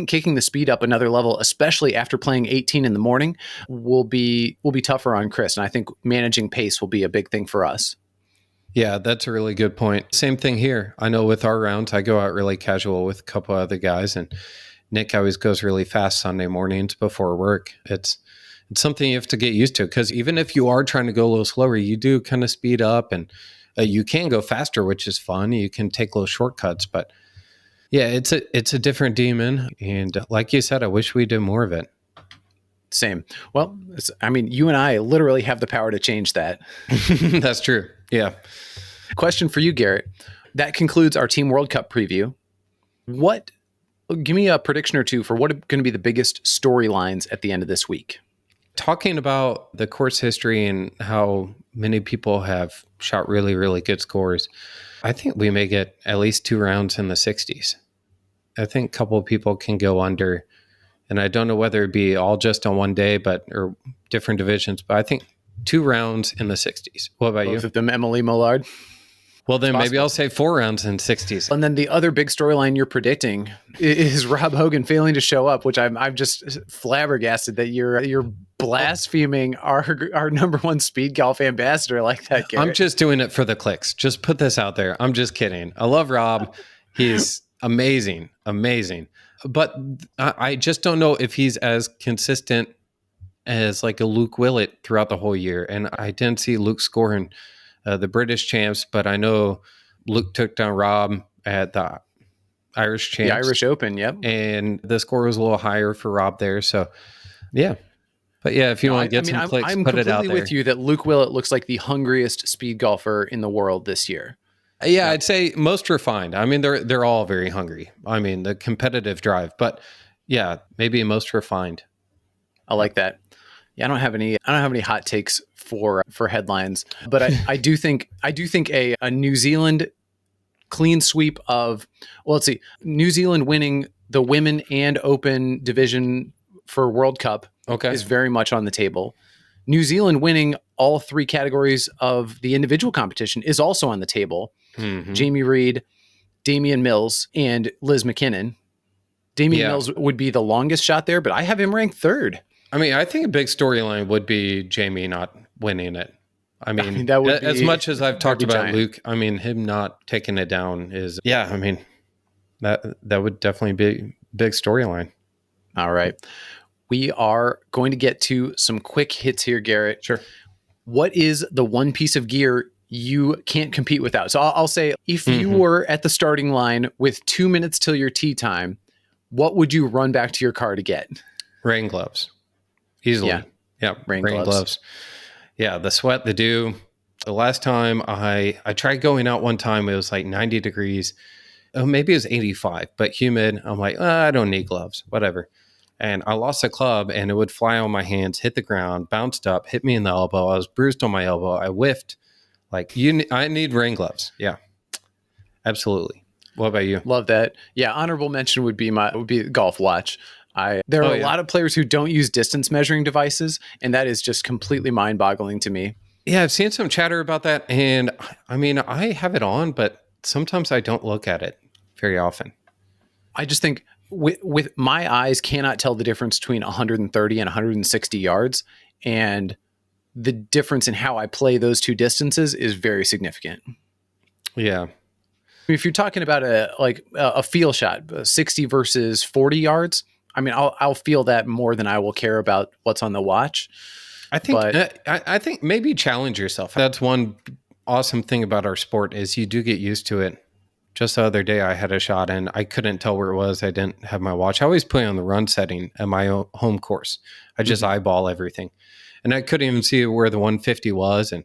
kicking the speed up another level, especially after playing 18 in the morning, will be tougher on Chris. And I think managing pace will be a big thing for us. Yeah, that's a really good point. Same thing here. I know with our rounds, I go out really casual with a couple other guys, and Nick always goes really fast Sunday mornings before work. It's something you have to get used to, because even if you are trying to go a little slower, you do kind of speed up, and you can go faster, which is fun. You can take little shortcuts, but yeah, it's a different demon. And like you said, I wish we did more of it. Same. Well, you and I literally have the power to change that. That's true. Yeah. Question for you, Garrett. That concludes our Team World Cup preview. Give me a prediction or two for what are going to be the biggest storylines at the end of this week. Talking about the course history and how many people have shot really, really good scores, I think we may get at least 2 rounds in the 60s. I think a couple of people can go under, and I don't know whether it'd be all just on one day, or different divisions, but I think 2 rounds in the 60s. What about you? Both of them, Emily Millard. Well, then maybe I'll say 4 rounds in 60s. And then the other big storyline you're predicting is Rob Hogan failing to show up, which I'm just flabbergasted that you're blaspheming our number one speed golf ambassador like that, Garrett. I'm just doing it for the clicks. Just put this out there. I'm just kidding. I love Rob. He's amazing. But I just don't know if he's as consistent as like a Luke Willett throughout the whole year. And I didn't see Luke scoring the British champs, but I know Luke took down Rob at the Irish champs. The Irish Open, yep. And the score was a little higher for Rob there. So, yeah. But yeah, if you want to get some clicks, I'm put it out there. I'm completely with you that Luke Willett looks like the hungriest speed golfer in the world this year. Yeah, I'd say most refined. I mean, they're all very hungry. I mean, the competitive drive, but yeah, maybe most refined. I like that. Yeah, I don't have any hot takes for headlines, but I do think a New Zealand clean sweep of, well, let's see, New Zealand winning the women and open division for World Cup is very much on the table. New Zealand winning all 3 categories of the individual competition is also on the table. Mm-hmm. Jamie Reed, Damian Mills, and Liz McKinnon. Damian Mills would be the longest shot there, but I have him ranked 3rd. I mean, I think a big storyline would be Jamie not winning it. I mean, that would as much as I've talked about Luke, I mean, him not taking it down is, I mean, that would definitely be a big storyline. All right. We are going to get to some quick hits here, Garrett. Sure. What is the one piece of gear you can't compete without? So I'll say, if you were at the starting line with 2 minutes till your tee time, what would you run back to your car to get? Rain gloves. Easily. Yeah. Rain gloves. Yeah. The sweat, the dew. The last time I tried going out one time, it was like 90 degrees. Oh, maybe it was 85, but humid. I'm like, I don't need gloves, whatever. And I lost a club, and it would fly on my hands, hit the ground, bounced up, hit me in the elbow. I was bruised on my elbow. I whiffed. Like, I need rain gloves. Yeah, absolutely. What about you? Love that. Yeah. Honorable mention would be golf watch. There are a lot of players who don't use distance measuring devices, and that is just completely mind boggling to me. Yeah. I've seen some chatter about that. And I mean, I have it on, but sometimes I don't look at it very often. I just think with my eyes cannot tell the difference between 130 and 160 yards. And the difference in how I play those two distances is very significant. Yeah. If you're talking about a feel shot, 60 versus 40 yards, I mean, I'll feel that more than I will care about what's on the watch. I think maybe challenge yourself. That's one awesome thing about our sport is you do get used to it. Just the other day I had a shot and I couldn't tell where it was. I didn't have my watch. I always play on the run setting at my home course. I just eyeball everything. and I couldn't even see where the 150 was. And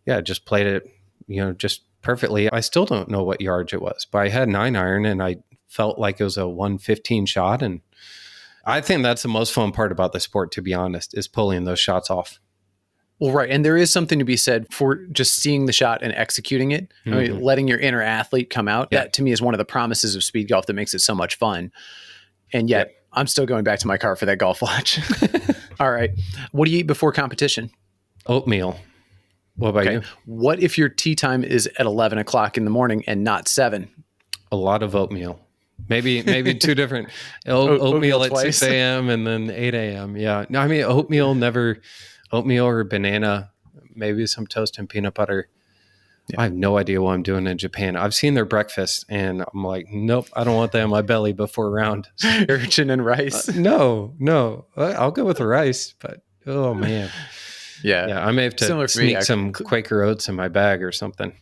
yeah, just played it, just perfectly. I still don't know what yardage it was, but I had 9-iron and I felt like it was a 115 shot. And I think that's the most fun part about the sport, to be honest, is pulling those shots off. Well, right. And there is something to be said for just seeing the shot and executing it. I mean, letting your inner athlete come out. Yeah. That to me is one of the promises of speed golf that makes it so much fun. And yet I'm still going back to my car for that golf watch. All right. What do you eat before competition? Oatmeal. What about you? What if your tea time is at 11 o'clock in the morning and not 7? A lot of oatmeal. Maybe two different oatmeal at 6 a.m. and then 8 a.m. Yeah. No, I mean, oatmeal or banana, maybe some toast and peanut butter. Yeah. I have no idea what I'm doing in Japan. I've seen their breakfast and I'm like, nope, I don't want that in my belly before a round. Urchin and rice. No. I'll go with the rice, but oh man. Yeah. I may have to sneak some Quaker Oats in my bag or something.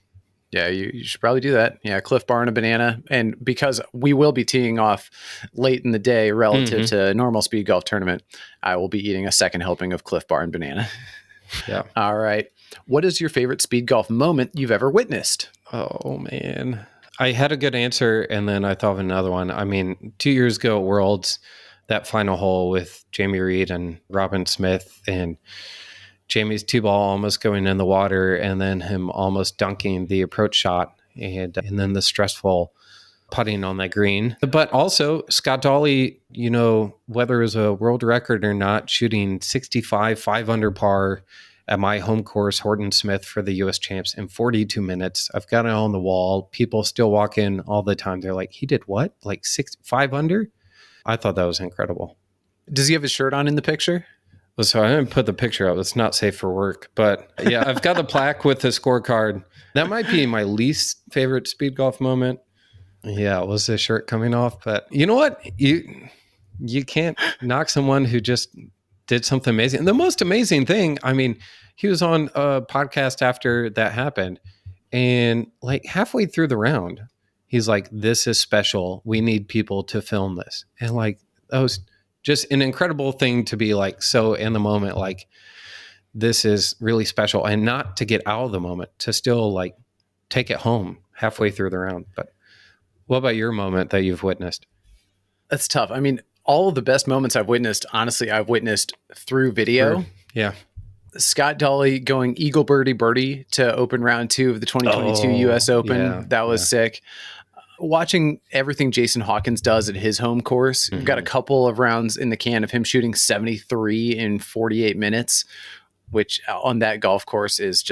Yeah, you should probably do that. Yeah, Cliff Bar and a banana. And because we will be teeing off late in the day relative to a normal speed golf tournament, I will be eating a second helping of Cliff Bar and banana. Yeah. All right. What is your favorite speed golf moment you've ever witnessed? Oh, man. I had a good answer, and then I thought of another one. I mean, 2 years ago at Worlds, that final hole with Jamie Reed and Robin Smith, and Jamie's tee ball almost going in the water and then him almost dunking the approach shot and then the stressful putting on that green. But also Scott Dolly, whether it was a world record or not, shooting 65, 5 under par at my home course, Horton Smith, for the U.S. champs in 42 minutes. I've got it on the wall. People still walk in all the time. They're like, he did what? Like 5 under? I thought that was incredible. Does he have his shirt on in the picture? So I didn't put the picture up. It's not safe for work. But yeah, I've got the plaque with the scorecard. That might be my least favorite speed golf moment. Yeah, it was the shirt coming off. But you know what? You can't knock someone who just did something amazing. And the most amazing thing, I mean, he was on a podcast after that happened. And like halfway through the round, he's like, this is special. We need people to film this. And like, that was just an incredible thing to be like, so in the moment, like this is really special, and not to get out of the moment, to still like take it home halfway through the round. But what about your moment that you've witnessed? That's tough. I mean, all of the best moments I've witnessed, honestly, I've witnessed through video. Yeah. Scott Dolly going eagle birdie to open round 2 of the 2022 US Open. Yeah, that was sick. Watching everything Jason Hawkins does at his home course, we've got a couple of rounds in the can of him shooting 73 in 48 minutes, which on that golf course is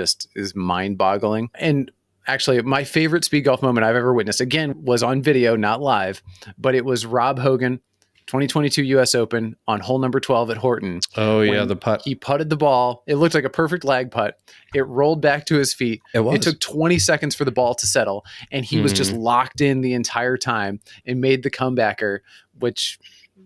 mind-boggling. And actually, my favorite speed golf moment I've ever witnessed, again, was on video, not live, but it was Rob Hogan, 2022 US Open on hole number 12 at Horton. Oh, yeah, the putt. He putted the ball. It looked like a perfect lag putt. It rolled back to his feet. It took 20 seconds for the ball to settle, and he was just locked in the entire time and made the comebacker, which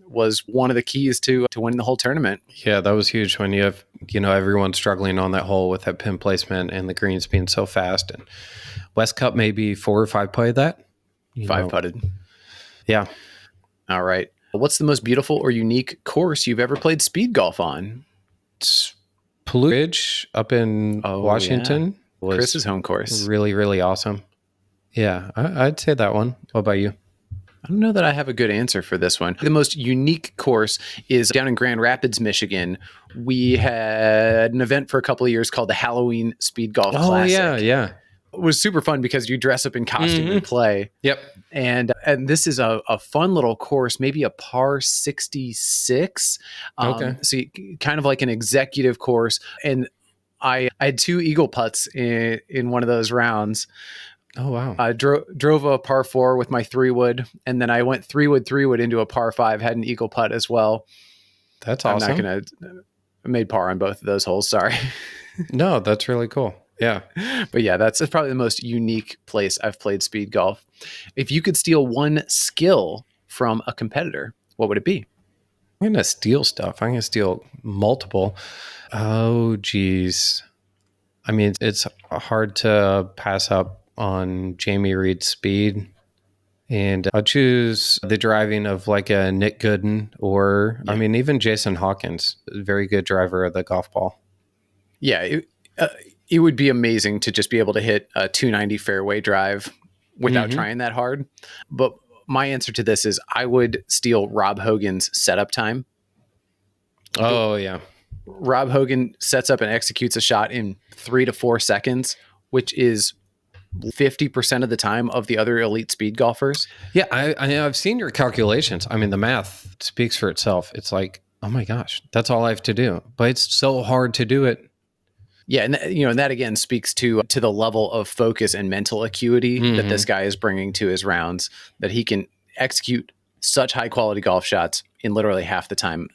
was one of the keys to winning the whole tournament. Yeah, that was huge when you have, everyone struggling on that hole with that pin placement and the greens being so fast. And West Cup maybe 4 or 5 putted that. 5 putted. Yeah. All right. What's the most beautiful or unique course you've ever played speed golf on? It's Blue Ridge up in Washington. Yeah. Chris's home course. Really, really awesome. Yeah, I'd say that one. What about you? I don't know that I have a good answer for this one. The most unique course is down in Grand Rapids, Michigan. We had an event for a couple of years called the Halloween Speed Golf Classic. Oh, yeah. It was super fun because you dress up in costume and play. Yep. And this is a fun little course, maybe a par 66. Okay. So kind of like an executive course. And I had 2 eagle putts in one of those rounds. Oh, wow. I drove a par 4 with my 3-wood, and then I went 3-wood into a par 5, had an eagle putt as well. That's awesome. I'm not going to made par on both of those holes. Sorry. No, that's really cool. Yeah. But yeah, that's probably the most unique place I've played speed golf. If you could steal one skill from a competitor, what would it be? I'm going to steal stuff. I'm going to steal multiple. Oh, geez. I mean, it's hard to pass up on Jamie Reed's speed And I'll choose the driving of like a Nick Gooden or, I Yeah. mean, even Jason Hawkins, a very good driver of the golf ball. Yeah, it would be amazing to just be able to hit a 290 fairway drive without Mm-hmm. trying that hard. But my answer to this is I would steal Rob Hogan's setup time. Oh, yeah. Rob Hogan sets up and executes a shot in 3 to 4 seconds, which is 50% of the time of the other elite speed golfers. Yeah, I've seen your calculations. I mean, the math speaks for itself. It's like, oh my gosh, that's all I have to do. But it's so hard to do it. Yeah, and and that again speaks to the level of focus and mental acuity that this guy is bringing to his rounds, that he can execute such high quality golf shots in literally half the time.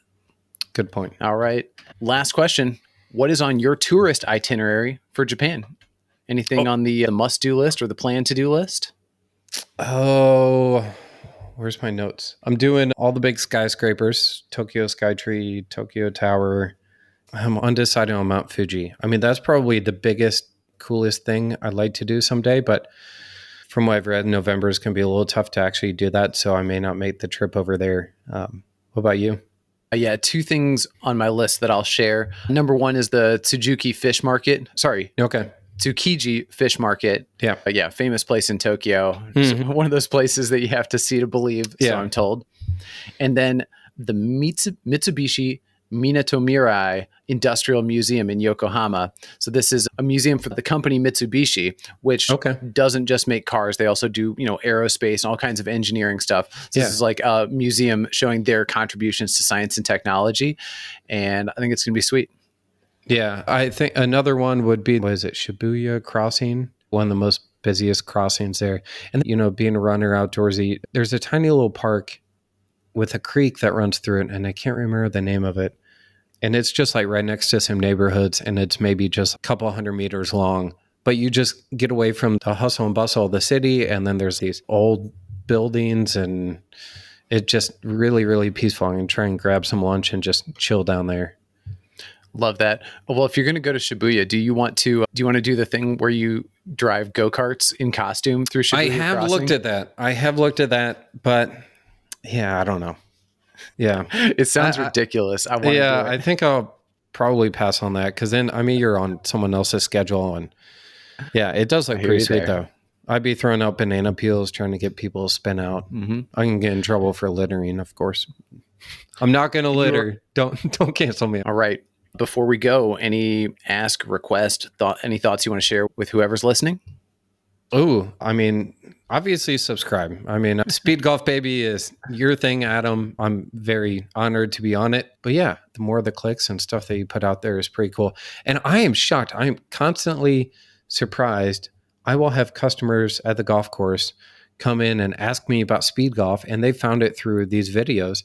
Good point. All right. Last question. What is on your tourist itinerary for Japan? Anything on the must-do list or the plan-to-do list? Oh, where's my notes? I'm doing all the big skyscrapers, Tokyo Skytree, Tokyo Tower. I'm undecided on Mount Fuji. I mean, that's probably the biggest, coolest thing I'd like to do someday. But from what I've read, November is going to be a little tough to actually do that. So I may not make the trip over there. What about you? Yeah, two things on my list that I'll share. Number one is the Tsukiji Fish Market. Sorry, Okay. Tsukiji Fish Market. Yeah. Yeah, famous place in Tokyo. Mhm. One of those places that you have to see to believe, so Yeah. I'm told. And then the Mitsubishi Minatomirai Industrial Museum in Yokohama. So this is a museum for the company Mitsubishi, which Okay. doesn't just make cars. They also do, aerospace and all kinds of engineering stuff. So Yeah. this is like a museum showing their contributions to science and technology. And I think it's going to be sweet. Yeah. I think another one would be, what is it, Shibuya Crossing? One of the most busiest crossings there. And, being a runner outdoorsy, there's a tiny little park with a creek that runs through it. And I can't remember the name of it. And it's just like right next to some neighborhoods. And it's maybe just a couple 100 meters long. But you just get away from the hustle and bustle of the city. And then there's these old buildings and it's just really, really peaceful. I'm going to try and grab some lunch and just chill down there. Love that. Well, if you're going to go to Shibuya, do you want to do the thing where you drive go-karts in costume through Shibuya I have Crossing? looked at that, but yeah, I don't know. Yeah. It sounds I- ridiculous. I want to do Yeah, it. I think I'll probably pass on that because then, I mean, you're on someone else's schedule. And yeah, it does look hear pretty you sweet there. though. I'd be throwing out banana peels trying to get people to spin out. Mm-hmm. I can get in trouble for littering, of course. I'm not going to litter. Don't cancel me. All right. Before we go, any ask, request, any thoughts you want to share with whoever's listening? Oh, I mean, obviously subscribe. I mean, Speed Golf Baby is your thing, Adam. I'm very honored to be on it. But yeah, the more the clicks and stuff that you put out there is pretty cool. And I am shocked. I am constantly surprised. I will have customers at the golf course come in and ask me about speed golf, and they found it through these videos.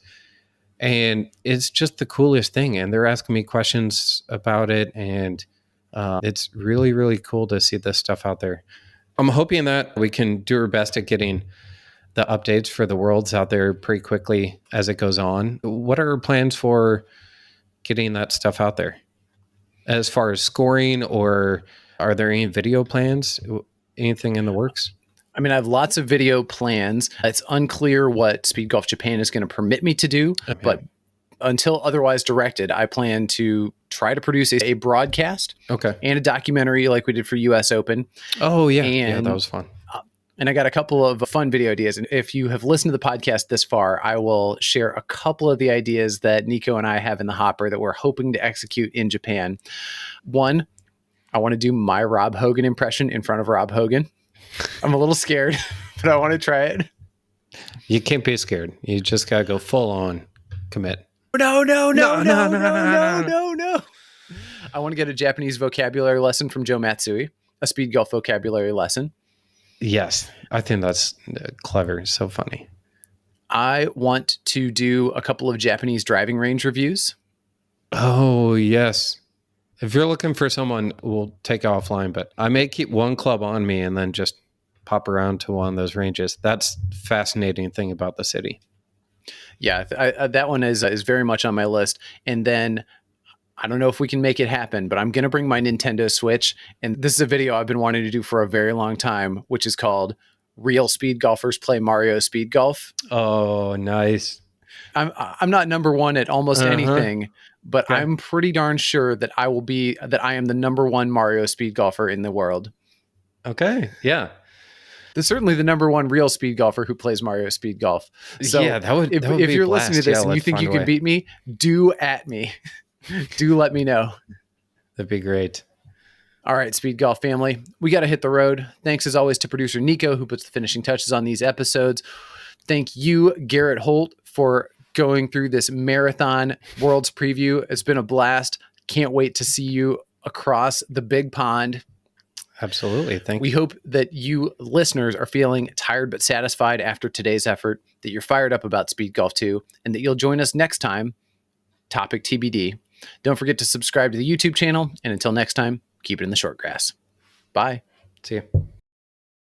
And it's just the coolest thing. And they're asking me questions about it. And it's really, really cool to see this stuff out there. I'm hoping that we can do our best at getting the updates for the worlds out there pretty quickly as it goes on. What are our plans for getting that stuff out there? As far as scoring, or are there any video plans? Anything in the works? I mean, I have lots of video plans. It's unclear what Speed Golf Japan is going to permit me to do, but until otherwise directed, I plan to try to produce a broadcast Okay. and a documentary like we did for US Open. Oh, yeah. And Yeah, that was fun. And I got a couple of fun video ideas. And if you have listened to the podcast this far, I will share a couple of the ideas that Nico and I have in the hopper that we're hoping to execute in Japan. One, I want to do my Rob Hogan impression in front of Rob Hogan. I'm a little scared, but I want to try it. You can't be scared. You just got to go full on commit. No. I want to get a Japanese vocabulary lesson from Joe Matsui, a speed golf vocabulary lesson. Yes, I think that's clever. So funny. I want to do a couple of Japanese driving range reviews. Oh, yes. If you're looking for someone, we'll take offline, but I may keep one club on me and then just pop around to one of those ranges. That's fascinating thing about the city. Yeah, that one is very much on my list. And then I don't know if we can make it happen, but I'm going to bring my Nintendo Switch. And this is a video I've been wanting to do for a very long time, which is called real speed golfers play Mario Speed Golf. Oh, nice. I'm not number one at almost anything, but Okay. I'm pretty darn sure that I am the number one Mario Speed golfer in the world. Okay. Yeah. There's certainly the number one real speed golfer who plays Mario Speed Golf. So yeah, that would if be you're a listening to blast. this Yeah, and you let's think find you a can way. beat me, do at me. Do let me know. That'd be great. All right, Speed Golf family, we got to hit the road. Thanks as always to producer Nico, who puts the finishing touches on these episodes. Thank you, Garrett Holt, for going through this marathon Worlds preview. It's been a blast. Can't wait to see you across the big pond. Absolutely. Thank We you. hope that you listeners are feeling tired but satisfied after today's effort, that you're fired up about Speed Golf 2, and that you'll join us next time. Topic TBD. Don't forget to subscribe to the YouTube channel, and until next time, keep it in the short grass. Bye. See you.